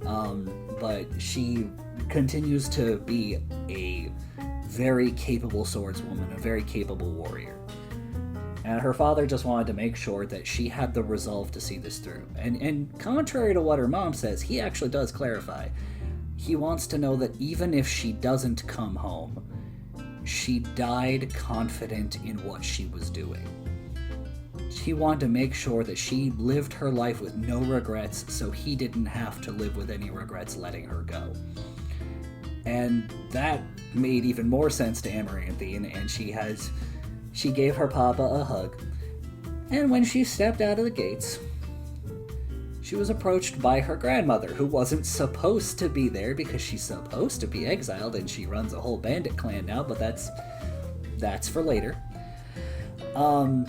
But she continues to be a very capable swordswoman, a very capable warrior. And her father just wanted to make sure that she had the resolve to see this through. And contrary to what her mom says, he actually does clarify. He wants to know that even if she doesn't come home, she died confident in what she was doing. He wanted to make sure that she lived her life with no regrets, so he didn't have to live with any regrets letting her go. And that made even more sense to Amaranthine, and she gave her papa a hug. And when she stepped out of the gates, she was approached by her grandmother, who wasn't supposed to be there because she's supposed to be exiled and she runs a whole bandit clan now, but that's for later. And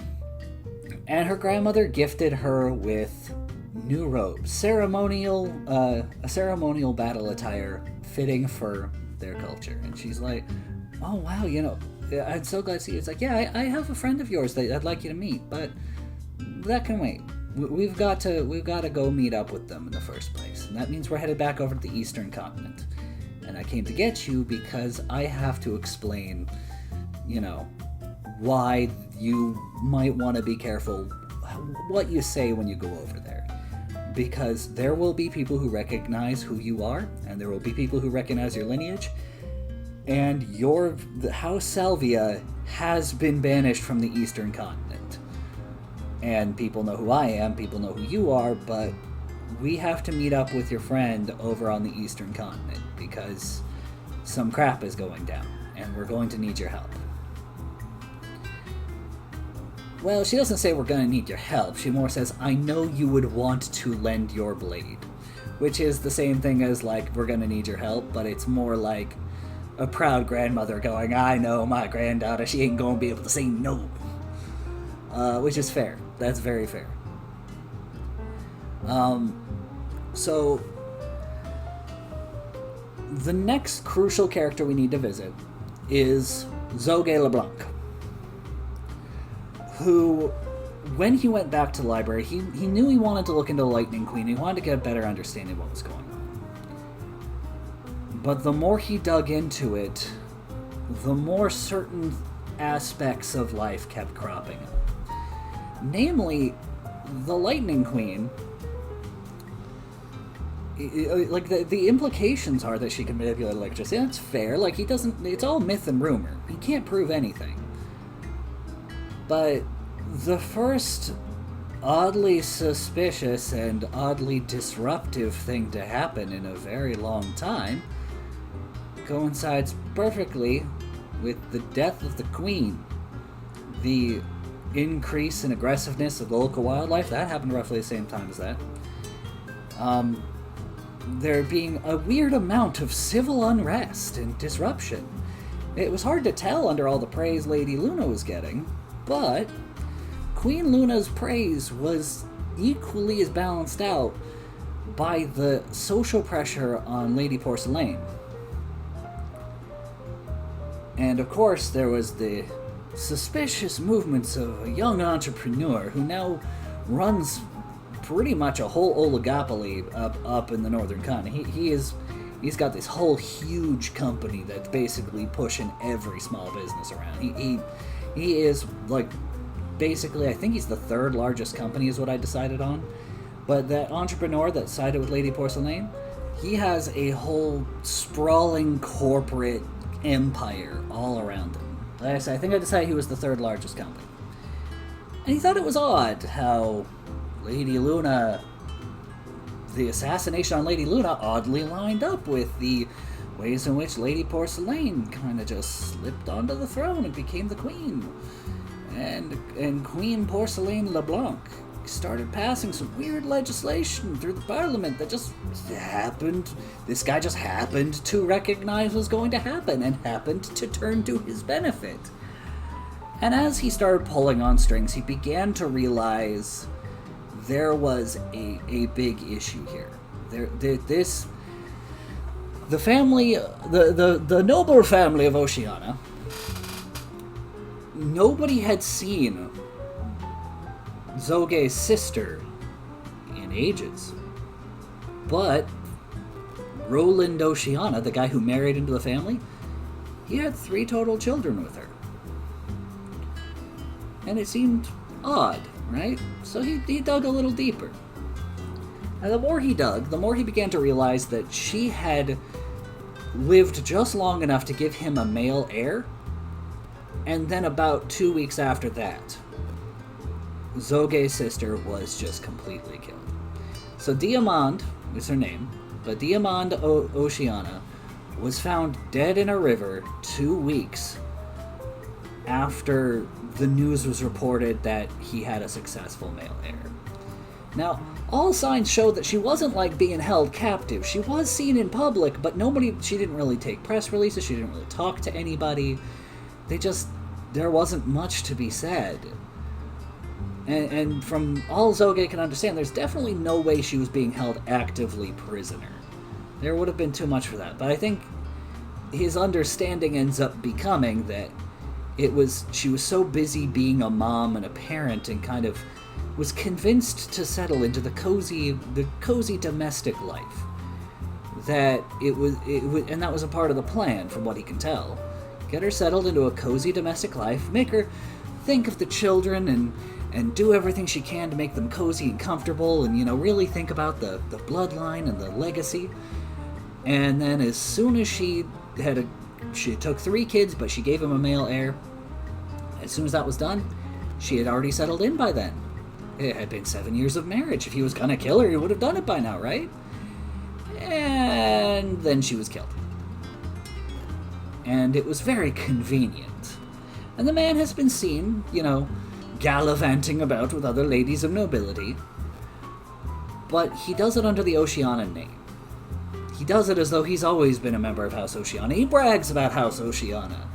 her grandmother gifted her with new robes, a ceremonial battle attire fitting for their culture. And she's like, oh wow, I'm so glad to see you. It's like, yeah, I have a friend of yours that I'd like you to meet, but that can wait. We've got to go meet up with them in the first place, and that means we're headed back over to the Eastern Continent. And I came to get you because I have to explain, why you might want to be careful what you say when you go over there. Because there will be people who recognize who you are, and there will be people who recognize your lineage, and the House Salvia has been banished from the Eastern Continent. And people know who I am, people know who you are, but we have to meet up with your friend over on the Eastern Continent because some crap is going down, and we're going to need your help. Well, she doesn't say we're going to need your help. She more says, I know you would want to lend your blade. Which is the same thing as, we're going to need your help, but it's more like a proud grandmother going, I know my granddaughter, she ain't going to be able to say no. Which is fair. That's very fair. So, the next crucial character we need to visit is Zoge LeBlanc, who, when he went back to the library, he knew he wanted to look into the Lightning Queen. He wanted to get a better understanding of what was going on. But the more he dug into it, the more certain aspects of life kept cropping up. Namely, the Lightning Queen, the implications are that she can manipulate electricity. That's fair. It's all myth and rumor. He can't prove anything. But the first oddly suspicious and oddly disruptive thing to happen in a very long time coincides perfectly with the death of the Queen. The increase in aggressiveness of the local wildlife, that happened roughly the same time as that. There being a weird amount of civil unrest and disruption. It was hard to tell under all the praise Lady Luna was getting, but Queen Luna's praise was equally as balanced out by the social pressure on Lady Porcelain. And of course, there was the suspicious movements of a young entrepreneur who now runs pretty much a whole oligopoly up in the northern continent. He's got this whole huge company that's basically pushing every small business around. He is like basically, I think he's the third largest company is what I decided on. But that entrepreneur that sided with Lady Porcelain, he has a whole sprawling corporate empire all around him. Like I said, I think I decided he was the third largest company. And he thought it was odd how Lady Luna, the assassination on Lady Luna oddly lined up with the ways in which Lady Porcelain kind of just slipped onto the throne and became the queen. And Queen Porcelain LeBlanc started passing some weird legislation through the parliament that just happened. This guy just happened to recognize was going to happen and happened to turn to his benefit. And as he started pulling on strings, he began to realize there was a big issue here. The family, the noble family of Oceania, nobody had seen Zoge's sister in ages. But Roland Oceana, the guy who married into the family, he had 3 total children with her. And it seemed odd, right? So he dug a little deeper. And the more he dug, the more he began to realize that she had lived just long enough to give him a male heir. And then about 2 weeks after that, Zoge's sister was just completely killed. So Diamond is her name, but Diamond Oceana was found dead in a river 2 weeks after the news was reported that he had a successful male heir. Now, all signs showed that she wasn't like being held captive. She was seen in public, but she didn't really take press releases, she didn't really talk to anybody. There wasn't much to be said. And from all Zoge can understand, there's definitely no way she was being held actively prisoner. There would have been too much for that. But I think his understanding ends up becoming that she was so busy being a mom and a parent and kind of was convinced to settle into the cozy domestic life. That it was, and that was a part of the plan, from what he can tell. Get her settled into a cozy domestic life, make her think of the children and do everything she can to make them cozy and comfortable and, really think about the bloodline and the legacy. And then as soon as she took 3 kids, but she gave him a male heir, as soon as that was done, she had already settled in by then. It had been 7 years of marriage. If he was gonna kill her, he would have done it by now, right? And then she was killed. And it was very convenient. And the man has been seen, gallivanting about with other ladies of nobility. But he does it under the Oceana name. He does it as though he's always been a member of House Oceana. He brags about House Oceana.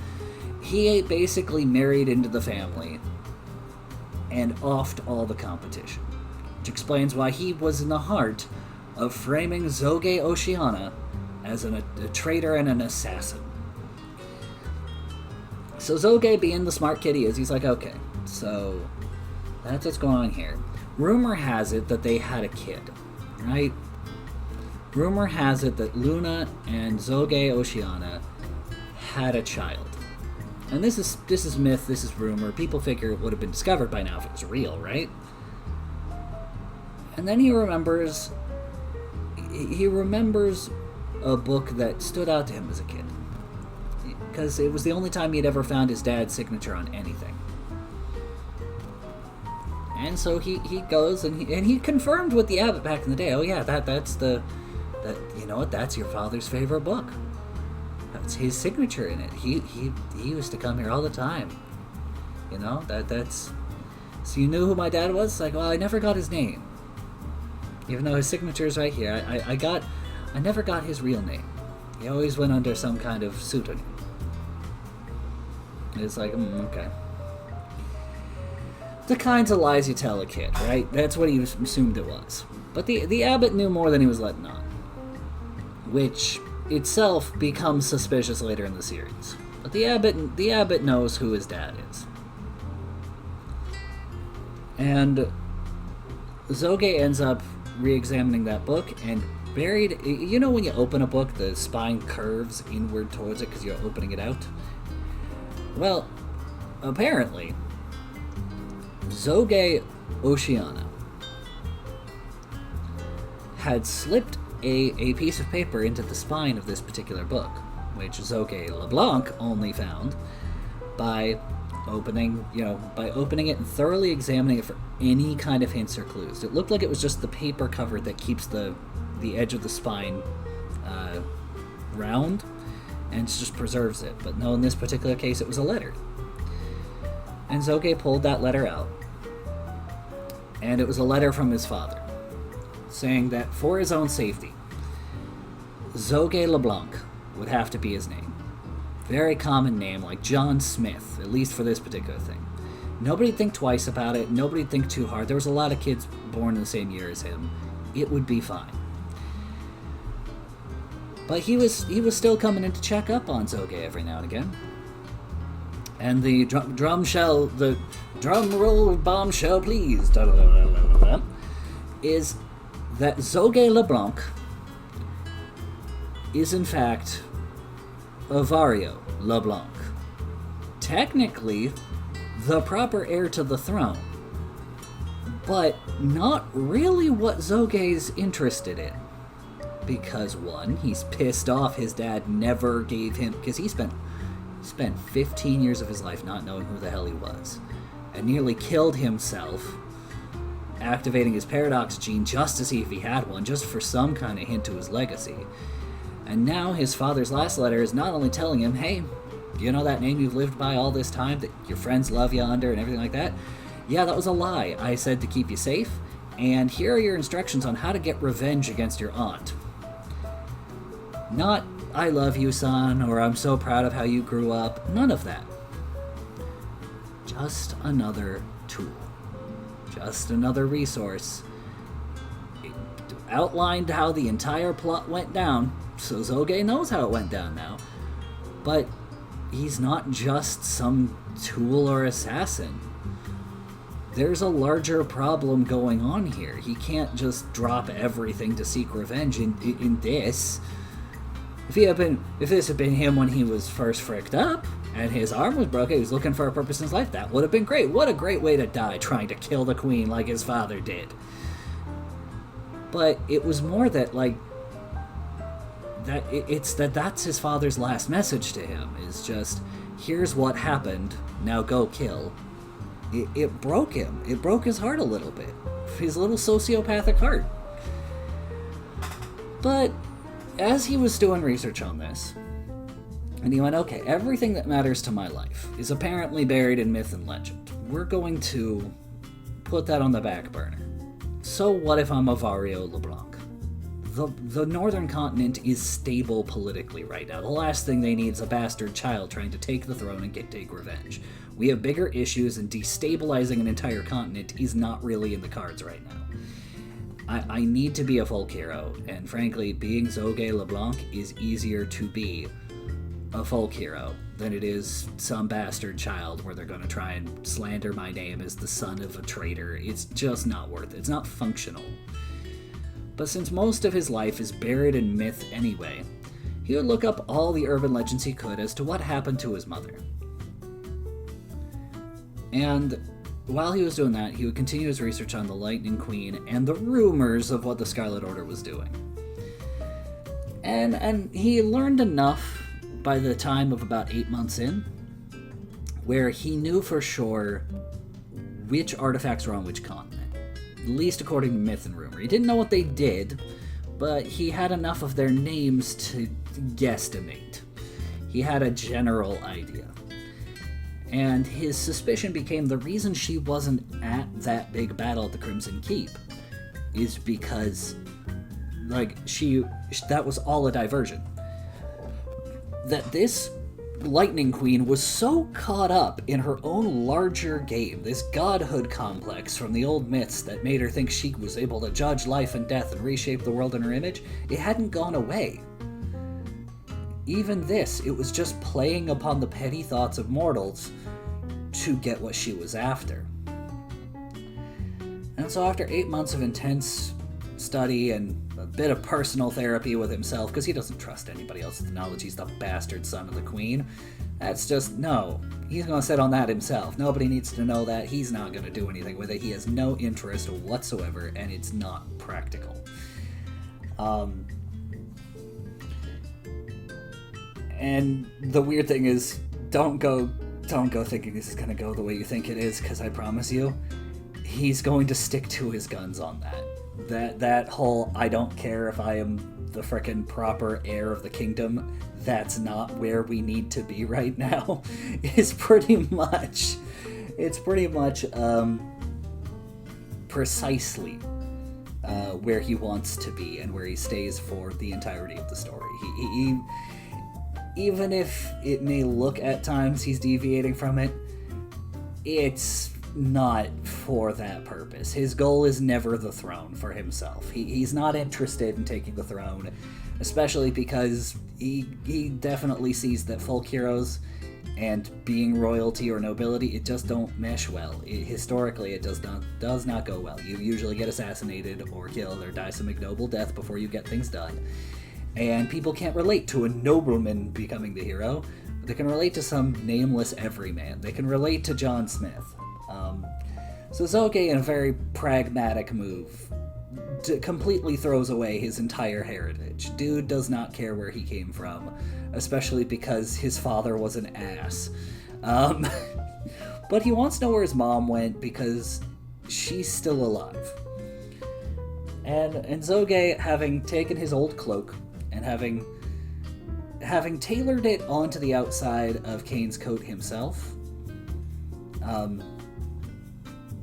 He basically married into the family and offed all the competition. Which explains why he was in the heart of framing Zoge Oceana as a traitor and an assassin. So Zoge, being the smart kid he is, he's like, okay, so that's what's going on here. Rumor has it that they had a kid, right? Rumor has it that Luna and Zoge Oceana had a child. And this is myth, this is rumor. People figure it would have been discovered by now if it was real, right? And then he remembers a book that stood out to him as a kid. Because it was the only time he'd ever found his dad's signature on anything. And so he goes and he confirmed with the abbot back in the day, oh yeah, that's your father's favorite book. That's his signature in it. He used to come here all the time. So you knew who my dad was? It's like, well, I never got his name. Even though his signature's right here. I never got his real name. He always went under some kind of pseudonym. It's like, okay. The kinds of lies you tell a kid, right? That's what he assumed it was. But the abbot knew more than he was letting on, which itself becomes suspicious later in the series. But the abbot knows who his dad is. And Zoge ends up re-examining that book, and buried... You know when you open a book, the spine curves inward towards it because you're opening it out? Well, apparently, Zoge Oceana had slipped a piece of paper into the spine of this particular book, which Zoge LeBlanc only found by opening it and thoroughly examining it for any kind of hints or clues. It looked like it was just the paper cover that keeps the edge of the spine round and just preserves it. But no, in this particular case, it was a letter. And Zoge pulled that letter out, and it was a letter from his father, saying that for his own safety, Zoge LeBlanc would have to be his name. Very common name, like John Smith, at least for this particular thing. Nobody'd think twice about it. Nobody'd think too hard. There was a lot of kids born in the same year as him. It would be fine. But he was still coming in to check up on Zoge every now and again. And the drum roll bombshell, please, is that Zoge LeBlanc is in fact Ovario LeBlanc. Technically, the proper heir to the throne, but not really what Zoge's interested in. Because one, he's pissed off his dad never gave him, because he spent 15 years of his life not knowing who the hell he was, and nearly killed himself activating his paradox gene just to see if he had one, just for some kind of hint to his legacy. And now his father's last letter is not only telling him, hey, you know that name you've lived by all this time that your friends love you under and everything like that? Yeah, that was a lie. I said to keep you safe, and here are your instructions on how to get revenge against your aunt. Not, I love you, son, or I'm so proud of how you grew up. None of that. Just another tool. Just another resource. It outlined how the entire plot went down, so Zoge knows how it went down now. But he's not just some tool or assassin. There's a larger problem going on here. He can't just drop everything to seek revenge in this. If this had been him when he was first fricked up, and his arm was broken, he was looking for a purpose in his life, that would have been great. What a great way to die, trying to kill the queen like his father did. But it was more that, that's his father's last message to him, is just, here's what happened, now go kill. It broke him. It broke his heart a little bit. His little sociopathic heart. But as he was doing research on this, and he went, okay, everything that matters to my life is apparently buried in myth and legend. We're going to put that on the back burner. So what if I'm Ovario LeBlanc? The northern continent is stable politically right now. The last thing they need is a bastard child trying to take the throne and take revenge. We have bigger issues, and destabilizing an entire continent is not really in the cards right now. I need to be a folk hero, and frankly, being Zoge LeBlanc is easier to be a folk hero than it is some bastard child where they're going to try and slander my name as the son of a traitor. It's just not worth it. It's not functional. But since most of his life is buried in myth anyway, he would look up all the urban legends he could as to what happened to his mother. And while he was doing that, he would continue his research on the Lightning Queen and the rumors of what the Scarlet Order was doing. And he learned enough by the time of about 8 months in, where he knew for sure which artifacts were on which continent, at least according to myth and rumor. He didn't know what they did, but he had enough of their names to guesstimate. He had a general idea. And his suspicion became the reason she wasn't at that big battle at the Crimson Keep is because, that was all a diversion. That this Lightning Queen was so caught up in her own larger game, this godhood complex from the old myths that made her think she was able to judge life and death and reshape the world in her image, it hadn't gone away. Even this, it was just playing upon the petty thoughts of mortals to get what she was after. And so after 8 months of intense study and a bit of personal therapy with himself, because he doesn't trust anybody else with the knowledge he's the bastard son of the queen. That's just, no. He's going to sit on that himself. Nobody needs to know that. He's not going to do anything with it. He has no interest whatsoever, and it's not practical. And the weird thing is, don't go thinking this is going to go the way you think it is, because I promise you, he's going to stick to his guns on that. That whole, I don't care if I am the frickin' proper heir of the kingdom, that's not where we need to be right now, is pretty much precisely where he wants to be and where he stays for the entirety of the story. He even if it may look at times he's deviating from it, it's not for that purpose. His goal is never the throne for himself. He's not interested in taking the throne, especially because he definitely sees that folk heroes and being royalty or nobility, it just don't mesh well. Historically, it does not go well. You usually get assassinated or killed or die some ignoble death before you get things done. And people can't relate to a nobleman becoming the hero. They can relate to some nameless everyman. They can relate to John Smith. So Zoge, in a very pragmatic move, completely throws away his entire heritage. Dude does not care where he came from, especially because his father was an ass. But he wants to know where his mom went because she's still alive. And Zoge, having taken his old cloak and having tailored it onto the outside of Kane's coat himself,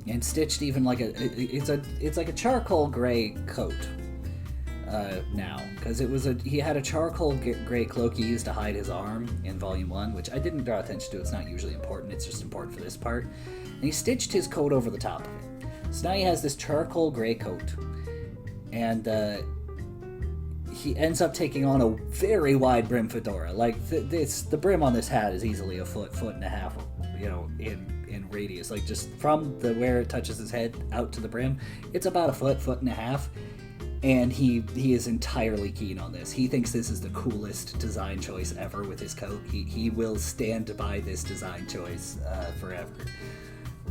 and stitched even like it's like a charcoal gray coat now, because he had a charcoal gray cloak he used to hide his arm in Volume 1, which I didn't draw attention to. It's not usually important. It's just important for this part. And he stitched his coat over the top of it. So now he has this charcoal gray coat, and he ends up taking on a very wide brim fedora. Like the brim on this hat is easily a foot and a half, in radius. Like just from where it touches his head out to the brim, it's about a foot and a half. And he is entirely keen on this. He thinks this is the coolest design choice ever with his coat. He will stand by this design choice forever.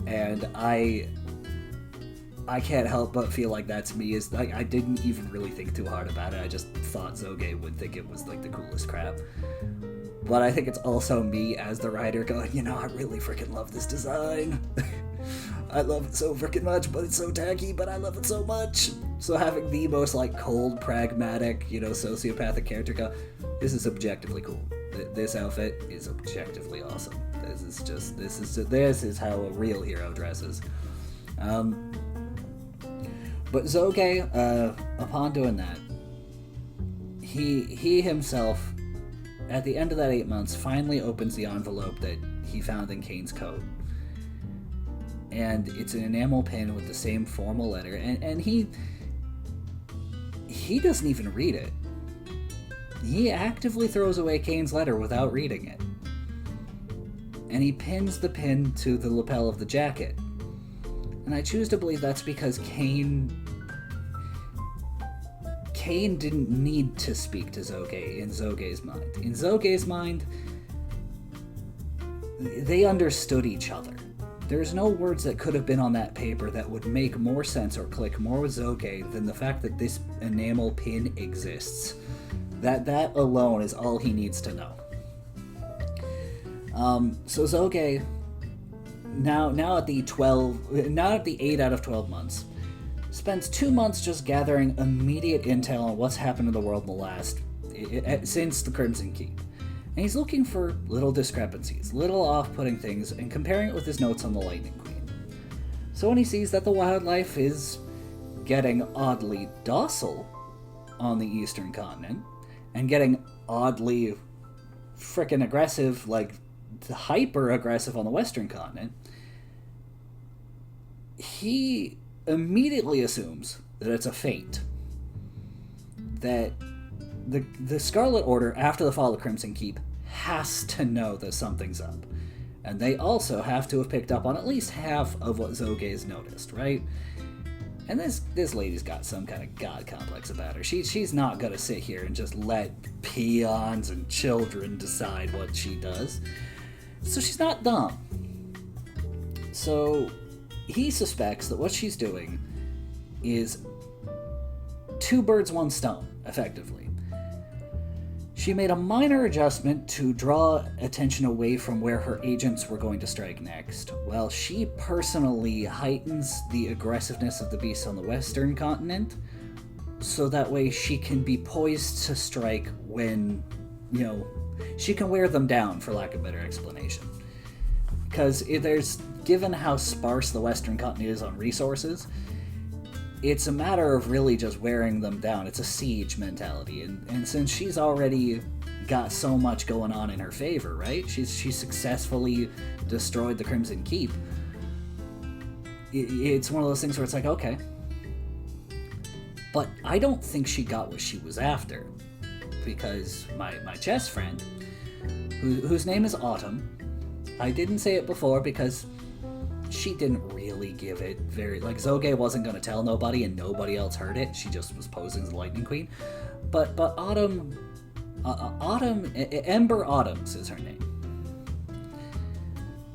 And I can't help but feel like that's me. I didn't even really think too hard about it. I just thought Zoge would think it was like the coolest crap. But I think it's also me as the writer going, I really freaking love this design. I love it so freaking much, but it's so tacky, but I love it so much. So having the most cold, pragmatic, sociopathic character go, this is objectively cool. This outfit is objectively awesome. This is how a real hero dresses. But Zoge, upon doing that, he himself, at the end of that 8 months, finally opens the envelope that he found in Kane's coat. And it's an enamel pin with the same formal letter, and he doesn't even read it. He actively throws away Kane's letter without reading it. And he pins the pin to the lapel of the jacket. And I choose to believe that's because Kane didn't need to speak to Zoge in Zoge's mind. In Zoge's mind, they understood each other. There's no words that could have been on that paper that would make more sense or click more with Zoge than the fact that this enamel pin exists. That alone is all he needs to know. So Zoge, now at the 8 out of 12 months, spends 2 months just gathering immediate intel on what's happened in the world since the Crimson Keep. And he's looking for little discrepancies, little off-putting things, and comparing it with his notes on the Lightning Queen. So when he sees that the wildlife is getting oddly docile on the eastern continent, and getting oddly frickin' aggressive, like hyper aggressive on the Western continent, he immediately assumes that it's a fate. That the Scarlet Order, after the fall of Crimson Keep, has to know that something's up. And they also have to have picked up on at least half of what Zoge's noticed, right? And this lady's got some kind of god complex about her. She's not gonna sit here and just let peons and children decide what she does. So she's not dumb. So he suspects that what she's doing is two birds, one stone, effectively. She made a minor adjustment to draw attention away from where her agents were going to strike next, while she personally heightens the aggressiveness of the beasts on the Western continent, so that way she can be poised to strike when, she can wear them down, for lack of a better explanation. Because given how sparse the Western continent is on resources, it's a matter of really just wearing them down. It's a siege mentality. And since she's already got so much going on in her favor, right? She's successfully destroyed the Crimson Keep. It's one of those things where it's like, okay. But I don't think she got what she was after. Because my chess friend, whose name is Autumn, I didn't say it before because she didn't really give it Zoge wasn't going to tell nobody and nobody else heard it. She just was posing as the Lightning Queen. But Autumn, Ember Autumns is her name.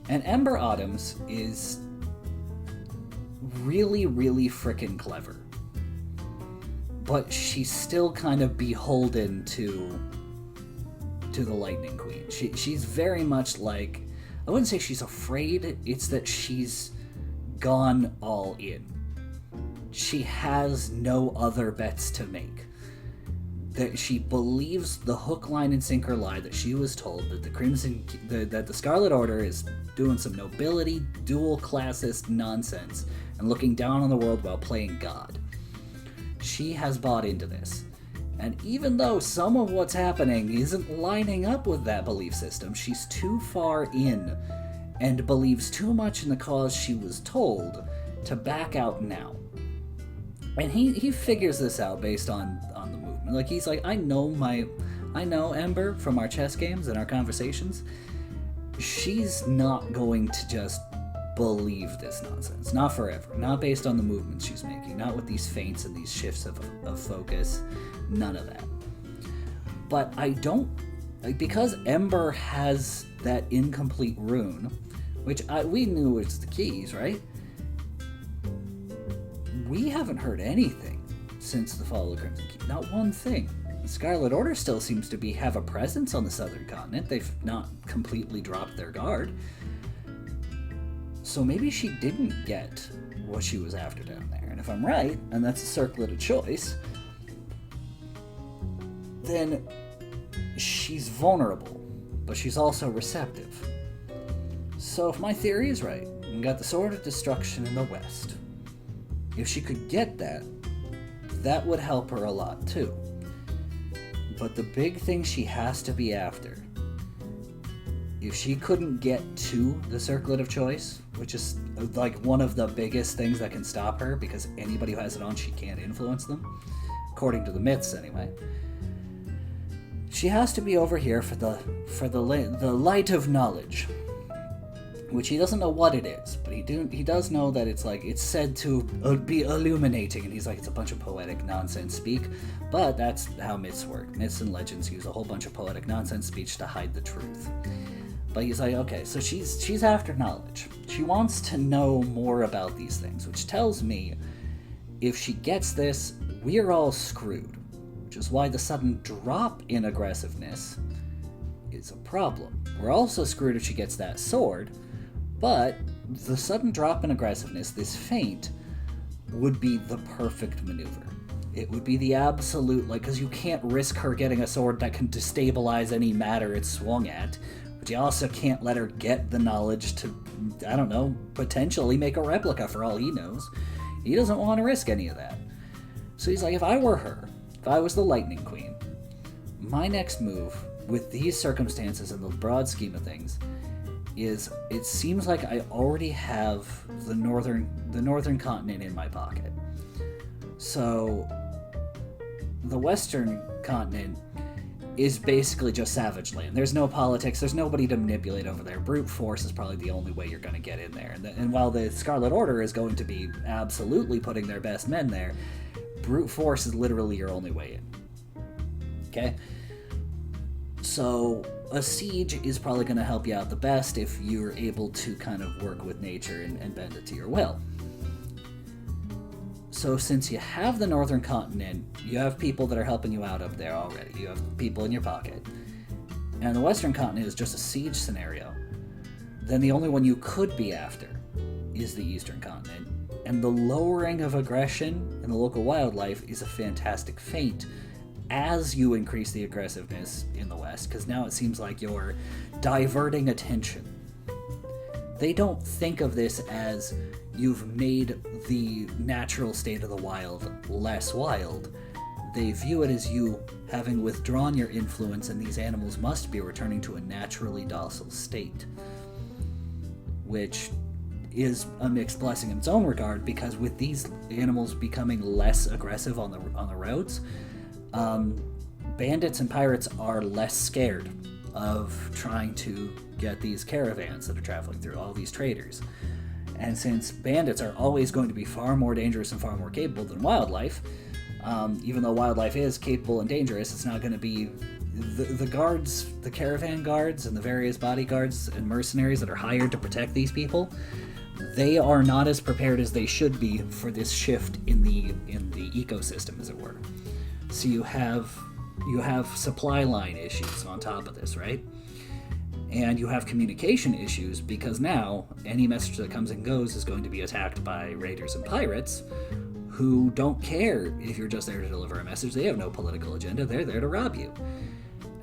And Ember Autumns is really, really frickin' clever. But she's still kind of beholden to the Lightning Queen. She's very much like, I wouldn't say she's afraid, it's that she's gone all in. She has no other bets to make. That she believes the hook, line, and sinker lie that she was told that that the Scarlet Order is doing some nobility, dual classist nonsense and looking down on the world while playing God. She has bought into this. And even though some of what's happening isn't lining up with that belief system, she's too far in and believes too much in the cause she was told to back out now. And he figures this out based on the movement. Like, he's like, I know Ember from our chess games and our conversations. She's not going to just believe this nonsense. Not forever. Not based on the movements she's making. Not with these feints and these shifts of focus. None of that. But I don't... because Ember has that incomplete rune, which we knew was the keys, right? We haven't heard anything since the fall of the Crimson Keep. Not one thing. The Scarlet Order still seems to have a presence on the southern continent. They've not completely dropped their guard. So maybe she didn't get what she was after down there. And if I'm right, and that's a circlet of choice, then she's vulnerable, but she's also receptive. So if my theory is right, we got the Sword of Destruction in the west. If she could get that, that would help her a lot too. But the big thing she has to be after, if she couldn't get to the circlet of choice, which is like one of the biggest things that can stop her, because anybody who has it on, she can't influence them, according to the myths anyway. She has to be over here for the light of knowledge, which he doesn't know what it is, but he does know that it's said to be illuminating, and he's like, it's a bunch of poetic nonsense speak, but that's how myths work. Myths and legends use a whole bunch of poetic nonsense speech to hide the truth. But he's like, okay, so she's after knowledge. She wants to know more about these things, which tells me if she gets this, we're all screwed. Which is why the sudden drop in aggressiveness is a problem. We're also screwed if she gets that sword, but the sudden drop in aggressiveness, this feint, would be the perfect maneuver. It would be the absolute, because you can't risk her getting a sword that can destabilize any matter it's swung at, but you also can't let her get the knowledge to, I don't know, potentially make a replica for all he knows. He doesn't want to risk any of that. So he's like, if I were her, if I was the Lightning Queen, my next move with these circumstances in the broad scheme of things, is it seems like I already have the northern continent in my pocket. So the western continent is basically just savage land. There's no politics, there's nobody to manipulate over there. Brute force is probably the only way you're going to get in there. And while the Scarlet Order is going to be absolutely putting their best men there, brute force is literally your only way in. Okay? So a siege is probably going to help you out the best if you're able to kind of work with nature and bend it to your will. So since you have the northern continent, you have people that are helping you out up there already. You have people in your pocket. And the western continent is just a siege scenario. Then the only one you could be after is the eastern continent. And the lowering of aggression in the local wildlife is a fantastic feat as you increase the aggressiveness in the west, because now it seems like you're diverting attention. They don't think of this as you've made the natural state of the wild less wild. They view it as you having withdrawn your influence, and these animals must be returning to a naturally docile state. Which is a mixed blessing in its own regard, because with these animals becoming less aggressive on the roads, bandits and pirates are less scared of trying to get these caravans that are traveling through, all these traders. And since bandits are always going to be far more dangerous and far more capable than wildlife, even though wildlife is capable and dangerous, it's not going to be the guards, the caravan guards, and the various bodyguards and mercenaries that are hired to protect these people. They are not as prepared as they should be for this shift in the ecosystem, as it were. So you have supply line issues on top of this, right? And you have communication issues, because now any message that comes and goes is going to be attacked by raiders and pirates who don't care if you're just there to deliver a message. They have no political agenda. They're there to rob you.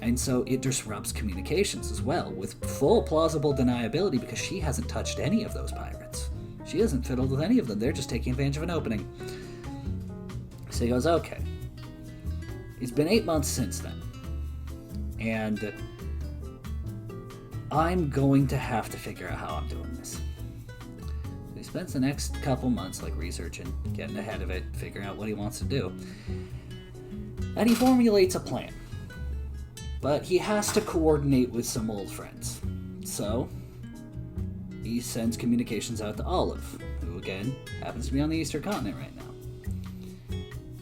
And so it disrupts communications as well, with full plausible deniability, because she hasn't touched any of those pirates. She hasn't fiddled with any of them. They're just taking advantage of an opening. So he goes, okay. It's been 8 months since then. And I'm going to have to figure out how I'm doing this. So he spends the next couple months researching, getting ahead of it, figuring out what he wants to do. And he formulates a plan. But he has to coordinate with some old friends. So he sends communications out to Olive, who again happens to be on the Eastern Continent right now.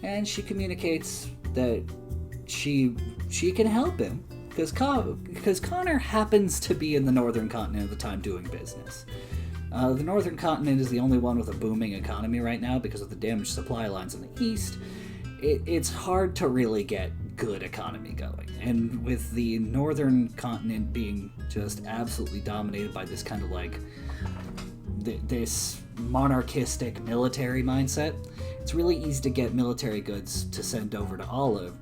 And she communicates that she can help him, because Connor happens to be in the Northern Continent at the time doing business. The Northern Continent is the only one with a booming economy right now because of the damaged supply lines in the East. It's hard to really get good economy going. And with the Northern Continent being just absolutely dominated by this kind of this monarchistic military mindset, it's really easy to get military goods to send over to Olive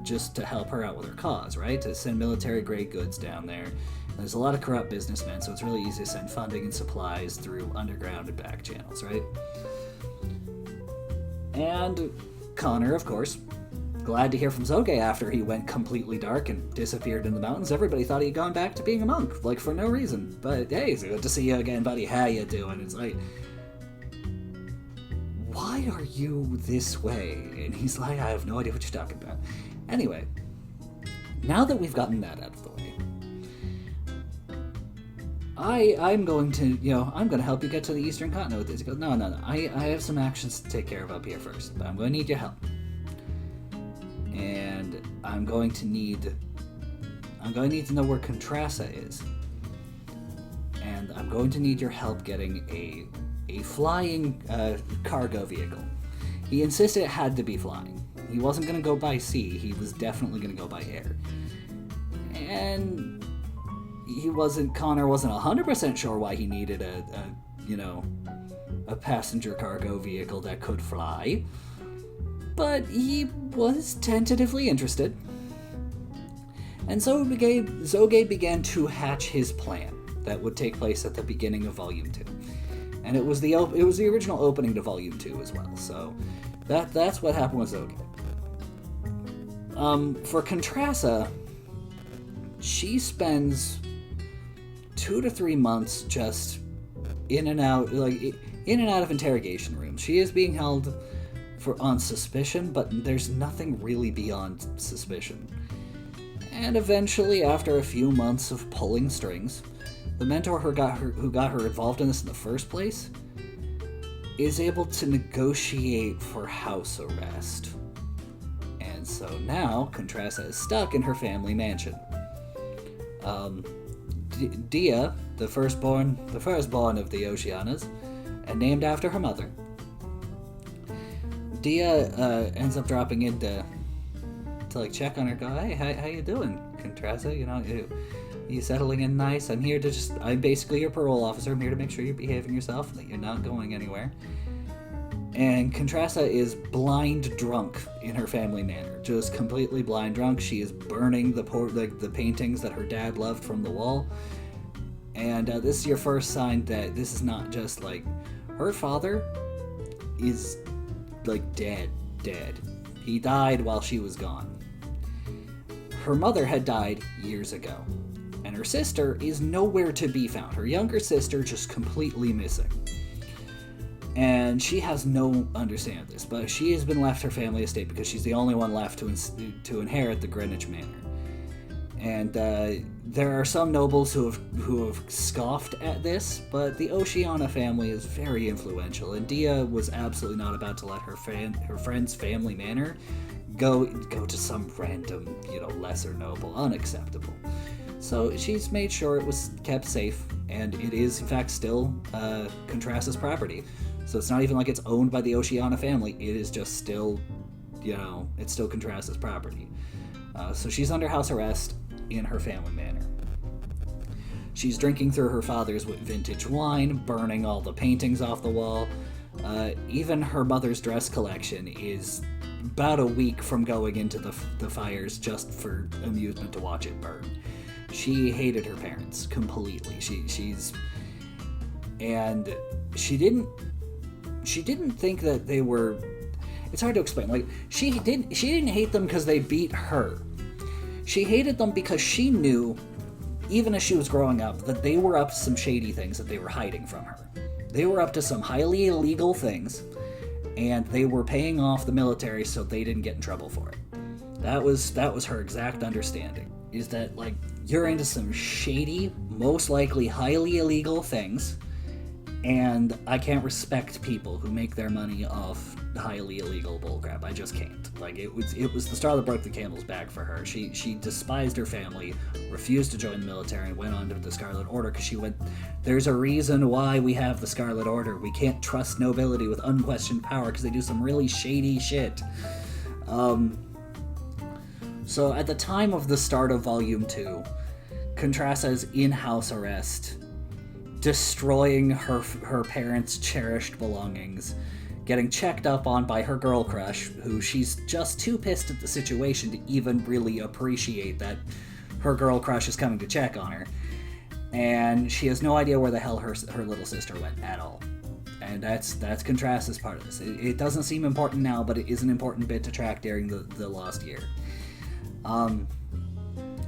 just to help her out with her cause, right? To send military-grade goods down there. And there's a lot of corrupt businessmen, so it's really easy to send funding and supplies through underground and back channels, right? And Connor, of course, glad to hear from Zoge after he went completely dark and disappeared in the mountains. Everybody thought he'd gone back to being a monk, for no reason. But hey, it's good to see you again, buddy. How you doing? It's why are you this way? And he's like, I have no idea what you're talking about. Anyway, now that we've gotten that out of the way, I'm going to help you get to the Eastern Continent with this. He goes, no, I have some actions to take care of up here first, but I'm going to need your help. And I'm going to need to know where Contrasa is. And I'm going to need your help getting a flying cargo vehicle. He insisted it had to be flying. He wasn't going to go by sea. He was definitely going to go by air. And Connor wasn't 100% sure why he needed a passenger cargo vehicle that could fly. But he was tentatively interested. And so Zoge began to hatch his plan that would take place at the beginning of Volume 2. And it was the original opening to Volume 2 as well. So that's what happened with Zoge. For Contrasa, she spends 2 to 3 months just in and out of interrogation rooms. She is being held on suspicion, but there's nothing really beyond suspicion. And eventually, after a few months of pulling strings, the mentor who got her involved in this in the first place is able to negotiate for house arrest. And so now, Contrassa is stuck in her family mansion. Dia, the firstborn of the Oceanas, and named after her mother. Dia ends up dropping in to check on her. Go, hey, how you doing, Contrassa? You settling in nice? I'm basically your parole officer. I'm here to make sure you're behaving yourself and that you're not going anywhere. And Contrassa is blind drunk in her family manor, just completely blind drunk. She is burning the paintings that her dad loved from the wall. And this is your first sign that this is not just her father is dead. He died while she was gone. Her mother had died years ago, and her sister is nowhere to be found. Her younger sister just completely missing. And she has no understanding of this, but she has been left her family estate because she's the only one left to inherit the Greenwich Manor. And there are some nobles who have scoffed at this, but the Oceana family is very influential, and Dia was absolutely not about to let her friend's family manor go to some random, lesser noble. Unacceptable. So she's made sure it was kept safe, and it is, in fact, still Contrassa's property. So it's not even like it's owned by the Oceana family. It is just still, it's still Contrassa's property. So she's under house arrest in her family manor. She's drinking through her father's vintage wine, burning all the paintings off the wall. Even her mother's dress collection is about a week from going into the fires just for amusement to watch it burn. She hated her parents completely. She didn't think that they were. It's hard to explain. She didn't hate them because they beat her. She hated them because she knew, even as she was growing up, that they were up to some shady things that they were hiding from her. They were up to some highly illegal things, and they were paying off the military so they didn't get in trouble for it. That was her exact understanding, is that, you're into some shady, most likely highly illegal things, and I can't respect people who make their money off highly illegal bullcrap. I just can't. It was the straw that broke the camel's back for her. She despised her family, refused to join the military, and went on to the Scarlet Order because she went, there's a reason why we have the Scarlet Order. We can't trust nobility with unquestioned power because they do some really shady shit. So at the time of the start of Volume 2, Contrassa is in house arrest, destroying her parents' cherished belongings, getting checked up on by her girl crush, who she's just too pissed at the situation to even really appreciate that her girl crush is coming to check on her. And she has no idea where the hell her little sister went at all. And that's Contrassa's part of this. It doesn't seem important now, but it is an important bit to track during the lost year. And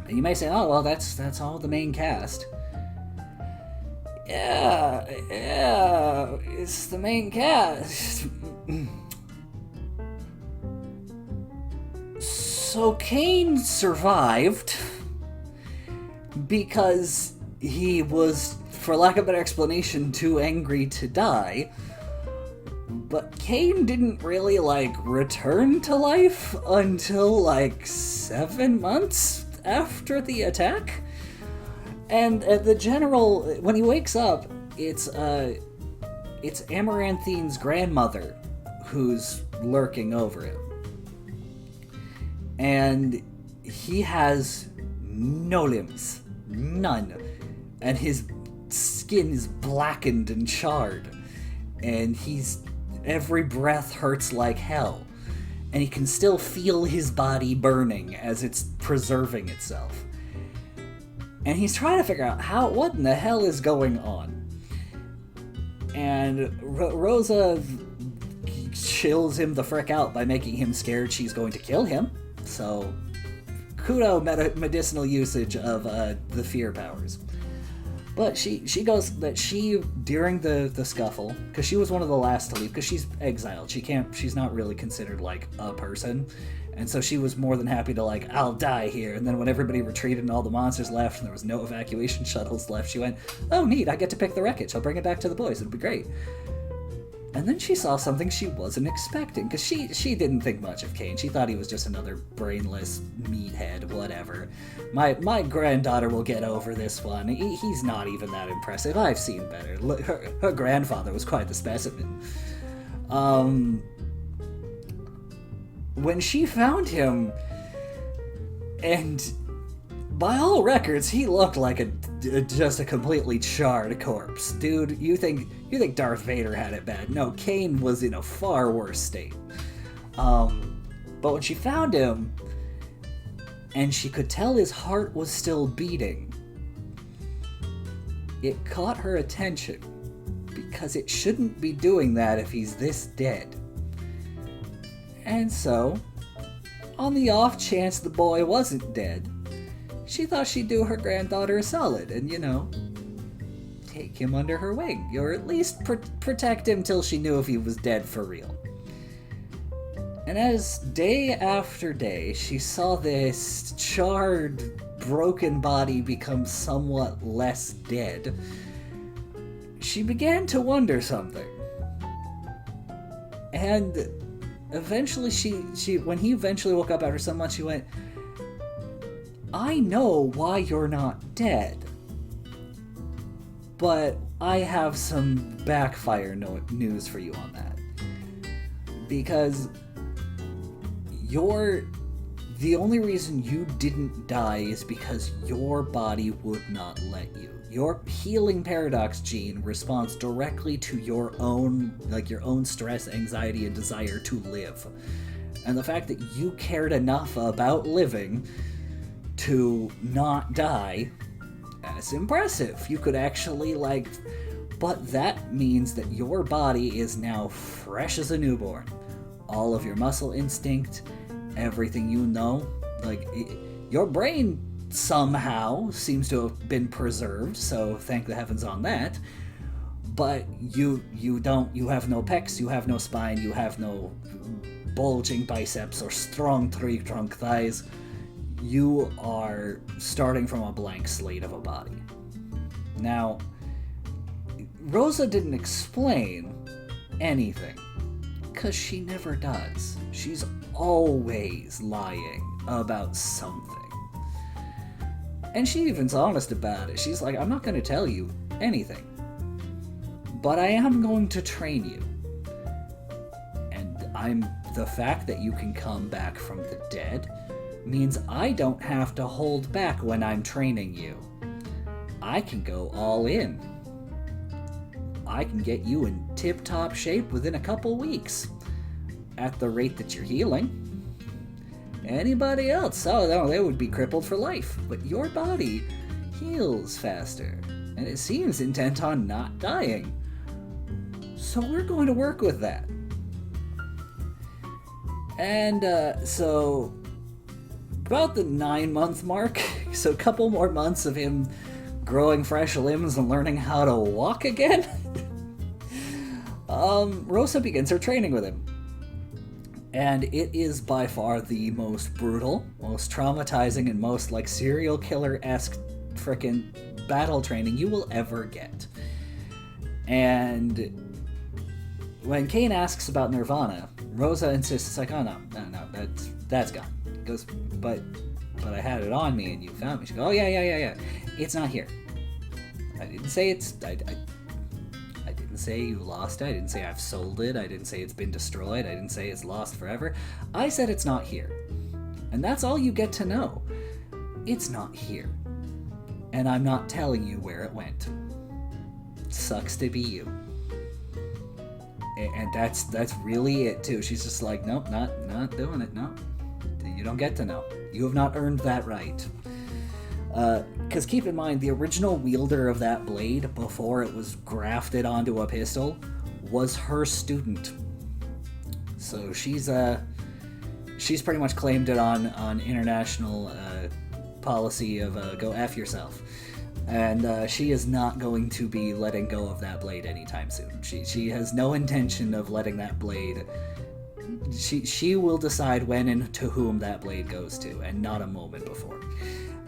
you may say, oh, well, that's all the main cast. Yeah, it's the main cast. So Kane survived because he was, for lack of a better explanation, too angry to die. But Kane didn't really, return to life until, 7 months after the attack. And the general, when he wakes up, it's Amaranthine's grandmother who's lurking over him. And he has no limbs. None. And his skin is blackened and charred. And every breath hurts like hell. And he can still feel his body burning as it's preserving itself. And he's trying to figure out what in the hell is going on. And Rosa chills him the frick out by making him scared she's going to kill him. So, kudo medicinal usage of the fear powers. But she goes that she, during the scuffle, because she was one of the last to leave, because she's exiled, she's not really considered like a person, and so she was more than happy to like, I'll die here. And then when everybody retreated and all the monsters left and there was no evacuation shuttles left, she went, oh neat, I get to pick the wreckage, I'll bring it back to the boys, it'll be great. And then she saw something she wasn't expecting, because she didn't think much of Kane. She thought he was just another brainless meathead, whatever. My granddaughter will get over this one. He's not even that impressive. I've seen better. Her grandfather was quite the specimen. When she found him, and by all records, he looked like just a completely charred corpse. Dude, you think Darth Vader had it bad? No, Kane was in a far worse state. But when she found him, and she could tell his heart was still beating, it caught her attention, because it shouldn't be doing that if he's this dead. And so, on the off chance the boy wasn't dead, she thought she'd do her granddaughter a solid and, take him under her wing, or at least protect him till she knew if he was dead for real. And as day after day, she saw this charred, broken body become somewhat less dead, she began to wonder something. And eventually when he eventually woke up after some months, she went, I know why you're not dead, but I have some backfire news for you on that. Because the only reason you didn't die is because your body would not let you. Your healing paradox gene responds directly to your own stress, anxiety, and desire to live. And the fact that you cared enough about living to not die, that's impressive. You could actually, but that means that your body is now fresh as a newborn. All of your muscle instinct, everything you know, your brain somehow seems to have been preserved, so thank the heavens on that. But you have no pecs, you have no spine, you have no bulging biceps or strong trunk thighs. You are starting from a blank slate of a body. Now, Rosa didn't explain anything, because she never does. She's always lying about something. And she even's honest about it. She's like, I'm not going to tell you anything, but I am going to train you. And the fact that you can come back from the dead means I don't have to hold back when I'm training you. I can go all in. I can get you in tip-top shape within a couple weeks, at the rate that you're healing. Anybody else, they would be crippled for life, but your body heals faster, and it seems intent on not dying. So we're going to work with that. And so about the 9-month mark, so a couple more months of him growing fresh limbs and learning how to walk again, Rosa begins her training with him. And it is by far the most brutal, most traumatizing, and most serial killer-esque frickin' battle training you will ever get. And when Kane asks about Nirvana, Rosa insists, oh no, that's gone. He goes, but I had it on me and you found me. She goes, oh yeah. It's not here. I didn't say I didn't say you lost it. I didn't say I've sold it. I didn't say it's been destroyed. I didn't say it's lost forever. I said it's not here. And that's all you get to know. It's not here. And I'm not telling you where it went. Sucks to be you. And that's really it too. She's just like, nope, not doing it. No, you don't get to know. You have not earned that right. Because keep in mind, the original wielder of that blade, before it was grafted onto a pistol, was her student. So she's she's pretty much claimed it on international policy of go F yourself. And she is not going to be letting go of that blade anytime soon. She has no intention of letting that blade... She will decide when and to whom that blade goes to, and not a moment before.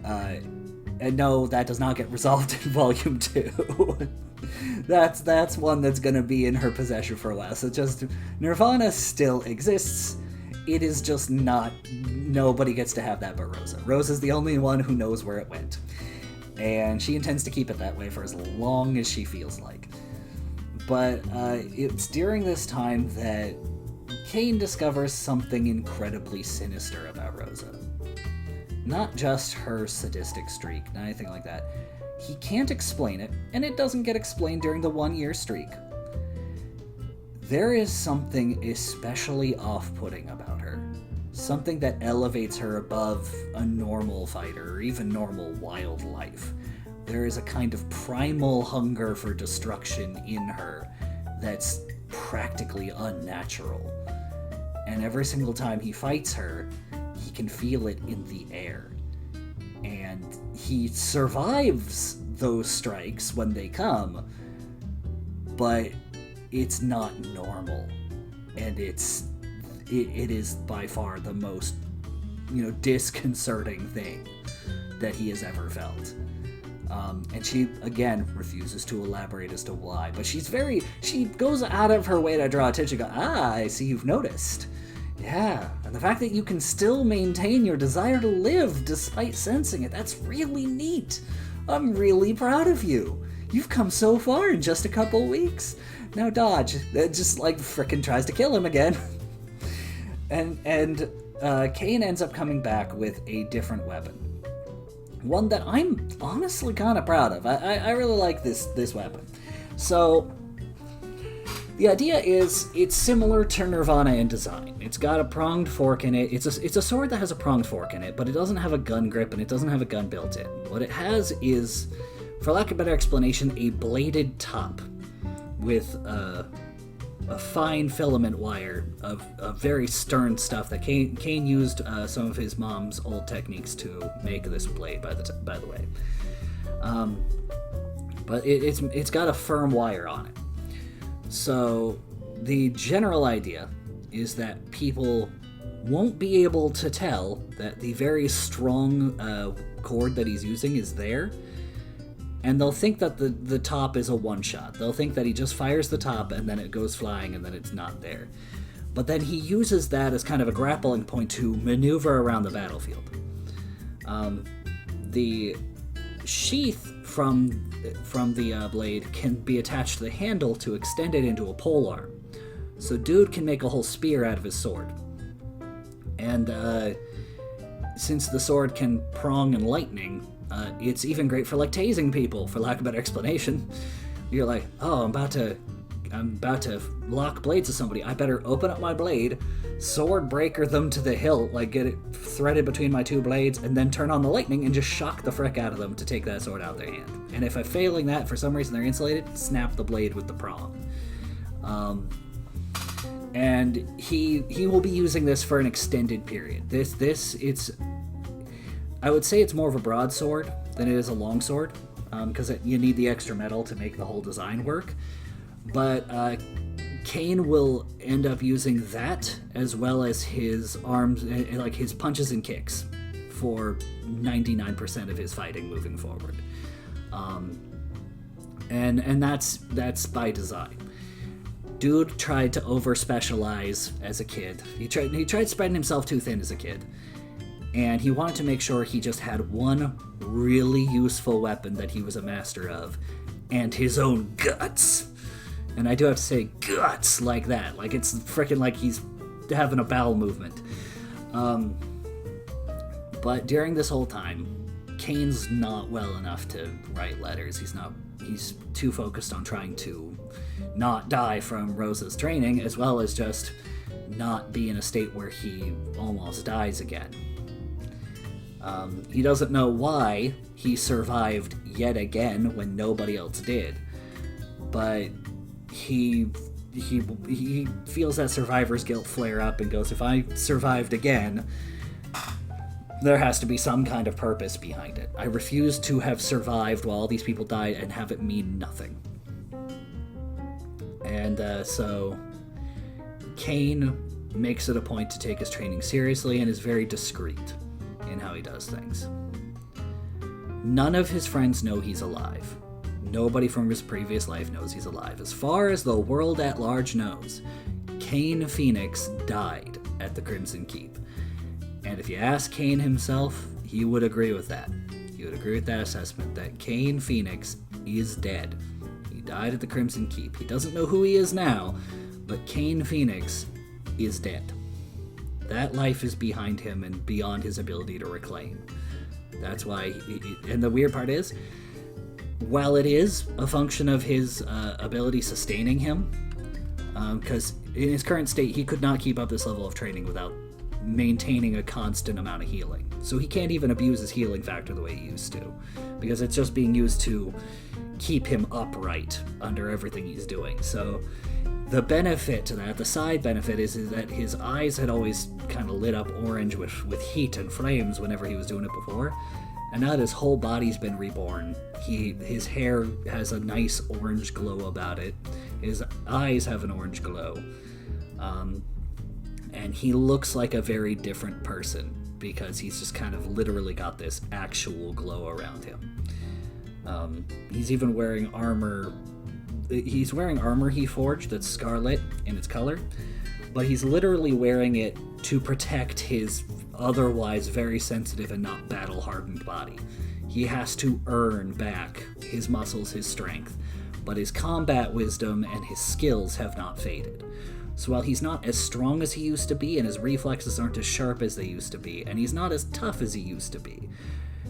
And no, that does not get resolved in Volume 2. That's one that's going to be in her possession for a while. So just, Nirvana still exists. It is just not... Nobody gets to have that but Rosa. Rosa's the only one who knows where it went. And she intends to keep it that way for as long as she feels like. But it's during this time that Kane discovers something incredibly sinister about Rosa. Not just her sadistic streak, not anything like that. He can't explain it, and it doesn't get explained during the 1-year streak. There is something especially off-putting about her. Something that elevates her above a normal fighter, or even normal wild life. There is a kind of primal hunger for destruction in her that's practically unnatural. And every single time he fights her, he can feel it in the air. And he survives those strikes when they come, but it's not normal. And it is by far the most, disconcerting thing that he has ever felt. And she, again, refuses to elaborate as to why. But she goes out of her way to draw attention, go, I see you've noticed. Yeah, and the fact that you can still maintain your desire to live despite sensing it, that's really neat. I'm really proud of you. You've come so far in just a couple weeks. Now dodge. It just, frickin' tries to kill him again. and Kane ends up coming back with a different weapon. One that I'm honestly kind of proud of. I really like this weapon. So, the idea is it's similar to Nirvana in design. It's got a pronged fork in it. It's a sword that has a pronged fork in it, but it doesn't have a gun grip and it doesn't have a gun built in. What it has is, for lack of a better explanation, a bladed top with a fine filament wire of very stern stuff that Kane used some of his mom's old techniques to make this blade, by the way. But it's got a firm wire on it. So the general idea is that people won't be able to tell that the very strong cord that he's using is there, and they'll think that the top is a one-shot. They'll think that he just fires the top and then it goes flying and then it's not there. But then he uses that as kind of a grappling point to maneuver around the battlefield. The sheath from the blade can be attached to the handle to extend it into a polearm. So dude can make a whole spear out of his sword. And since the sword can prong and lightning, it's even great for tasing people, for lack of a better explanation. You're like, oh, I'm about to lock blades to somebody. I better open up my blade, sword breaker them to the hilt, get it threaded between my two blades, and then turn on the lightning and just shock the frick out of them to take that sword out of their hand. And if I'm failing that, for some reason they're insulated, snap the blade with the prong. And he will be using this for an extended period. I would say it's more of a broadsword than it is a longsword, because you need the extra metal to make the whole design work. But Kane will end up using that as well as his arms, his punches and kicks, for 99% of his fighting moving forward. And that's by design. Dude tried to over-specialize as a kid. He tried spreading himself too thin as a kid. And he wanted to make sure he just had one really useful weapon that he was a master of, and his own guts. And I do have to say guts like that. It's freaking like he's having a bowel movement. But during this whole time, Kane's not well enough to write letters. He's too focused on trying to not die from Rosa's training, as well as just not be in a state where he almost dies again. He doesn't know why he survived yet again when nobody else did, but he he feels that survivor's guilt flare up and goes, if I survived again, there has to be some kind of purpose behind it. I refuse to have survived while all these people died and have it mean nothing. And so Kane makes it a point to take his training seriously and is very discreet in how he does things. None of his friends know he's alive. Nobody from his previous life knows he's alive. As far as the world at large knows, Kane Phoenix died at the Crimson Keep. And if you ask Kane himself, he would agree with that. He would agree with that assessment, that Kane Phoenix is dead. He died at the Crimson Keep. He doesn't know who he is now, but Kane Phoenix is dead. That life is behind him and beyond his ability to reclaim. That's why, and the weird part is, while it is a function of his ability sustaining him, because in his current state, he could not keep up this level of training without maintaining a constant amount of healing. So he can't even abuse his healing factor the way he used to, because it's just being used to keep him upright under everything he's doing. So the benefit to that, the side benefit, is that his eyes had always kind of lit up orange with heat and flames whenever he was doing it before. And now that his whole body's been reborn, his hair has a nice orange glow about it. His eyes have an orange glow. And he looks like a very different person because he's just kind of literally got this actual glow around him. He's even wearing armor. He's wearing armor he forged that's scarlet in its color, but he's literally wearing it to protect his otherwise very sensitive and not battle-hardened body. He has to earn back his muscles, his strength, but his combat wisdom and his skills have not faded. So while he's not as strong as he used to be, and his reflexes aren't as sharp as they used to be, and he's not as tough as he used to be,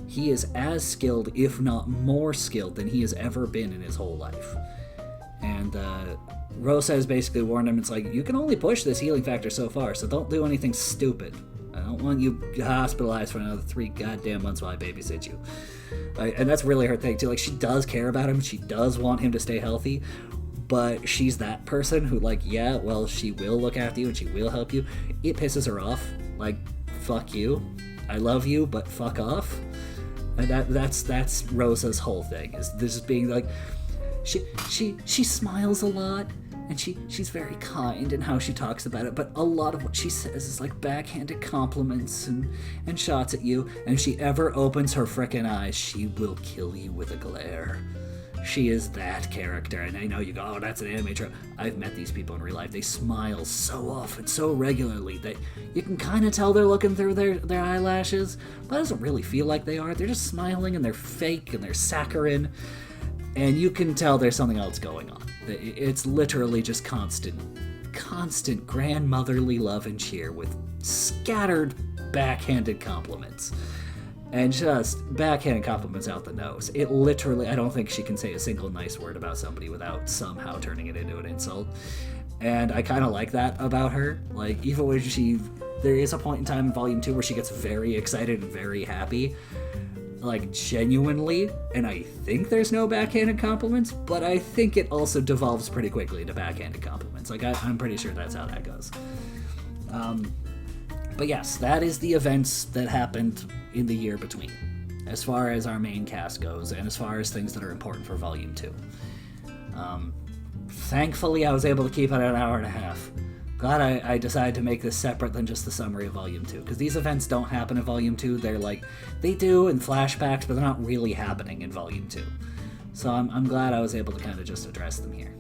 he is as skilled, if not more skilled, than he has ever been in his whole life. And Rosa has basically warned him, it's like, you can only push this healing factor so far, so don't do anything stupid. I don't want you hospitalized for another 3 goddamn months while I babysit you. And that's really her thing, too. Like, she does care about him, she does want him to stay healthy, but she's that person who, like, yeah, well, she will look after you and she will help you. It pisses her off. Like, fuck you. I love you, but fuck off. And that's Rosa's whole thing, is this being like, she smiles a lot, and she's very kind in how she talks about it, but a lot of what she says is like backhanded compliments and shots at you, and if she ever opens her frickin' eyes, she will kill you with a glare. She is that character, and I know you go, oh, that's an anime trope. I've met these people in real life. They smile so often, so regularly, that you can kind of tell they're looking through their eyelashes, but it doesn't really feel like they are. They're just smiling, and they're fake, and they're saccharine, and you can tell there's something else going on. It's literally just constant grandmotherly love and cheer with scattered backhanded compliments. And just backhanded compliments out the nose. It literally, I don't think she can say a single nice word about somebody without somehow turning it into an insult. And I kind of like that about her. Like, even when there is a point in time in Volume 2 where she gets very excited and very happy. Like, genuinely. And I think there's no backhanded compliments, but I think it also devolves pretty quickly into backhanded compliments. Like, I'm pretty sure that's how that goes. But yes, that is the events that happened in the year between, as far as our main cast goes, and as far as things that are important for Volume 2. Thankfully, I was able to keep it at an hour and a half. Glad I decided to make this separate than just the summary of Volume 2, because these events don't happen in Volume 2. They're like, they do in flashbacks, but they're not really happening in Volume 2. So I'm glad I was able to kind of just address them here.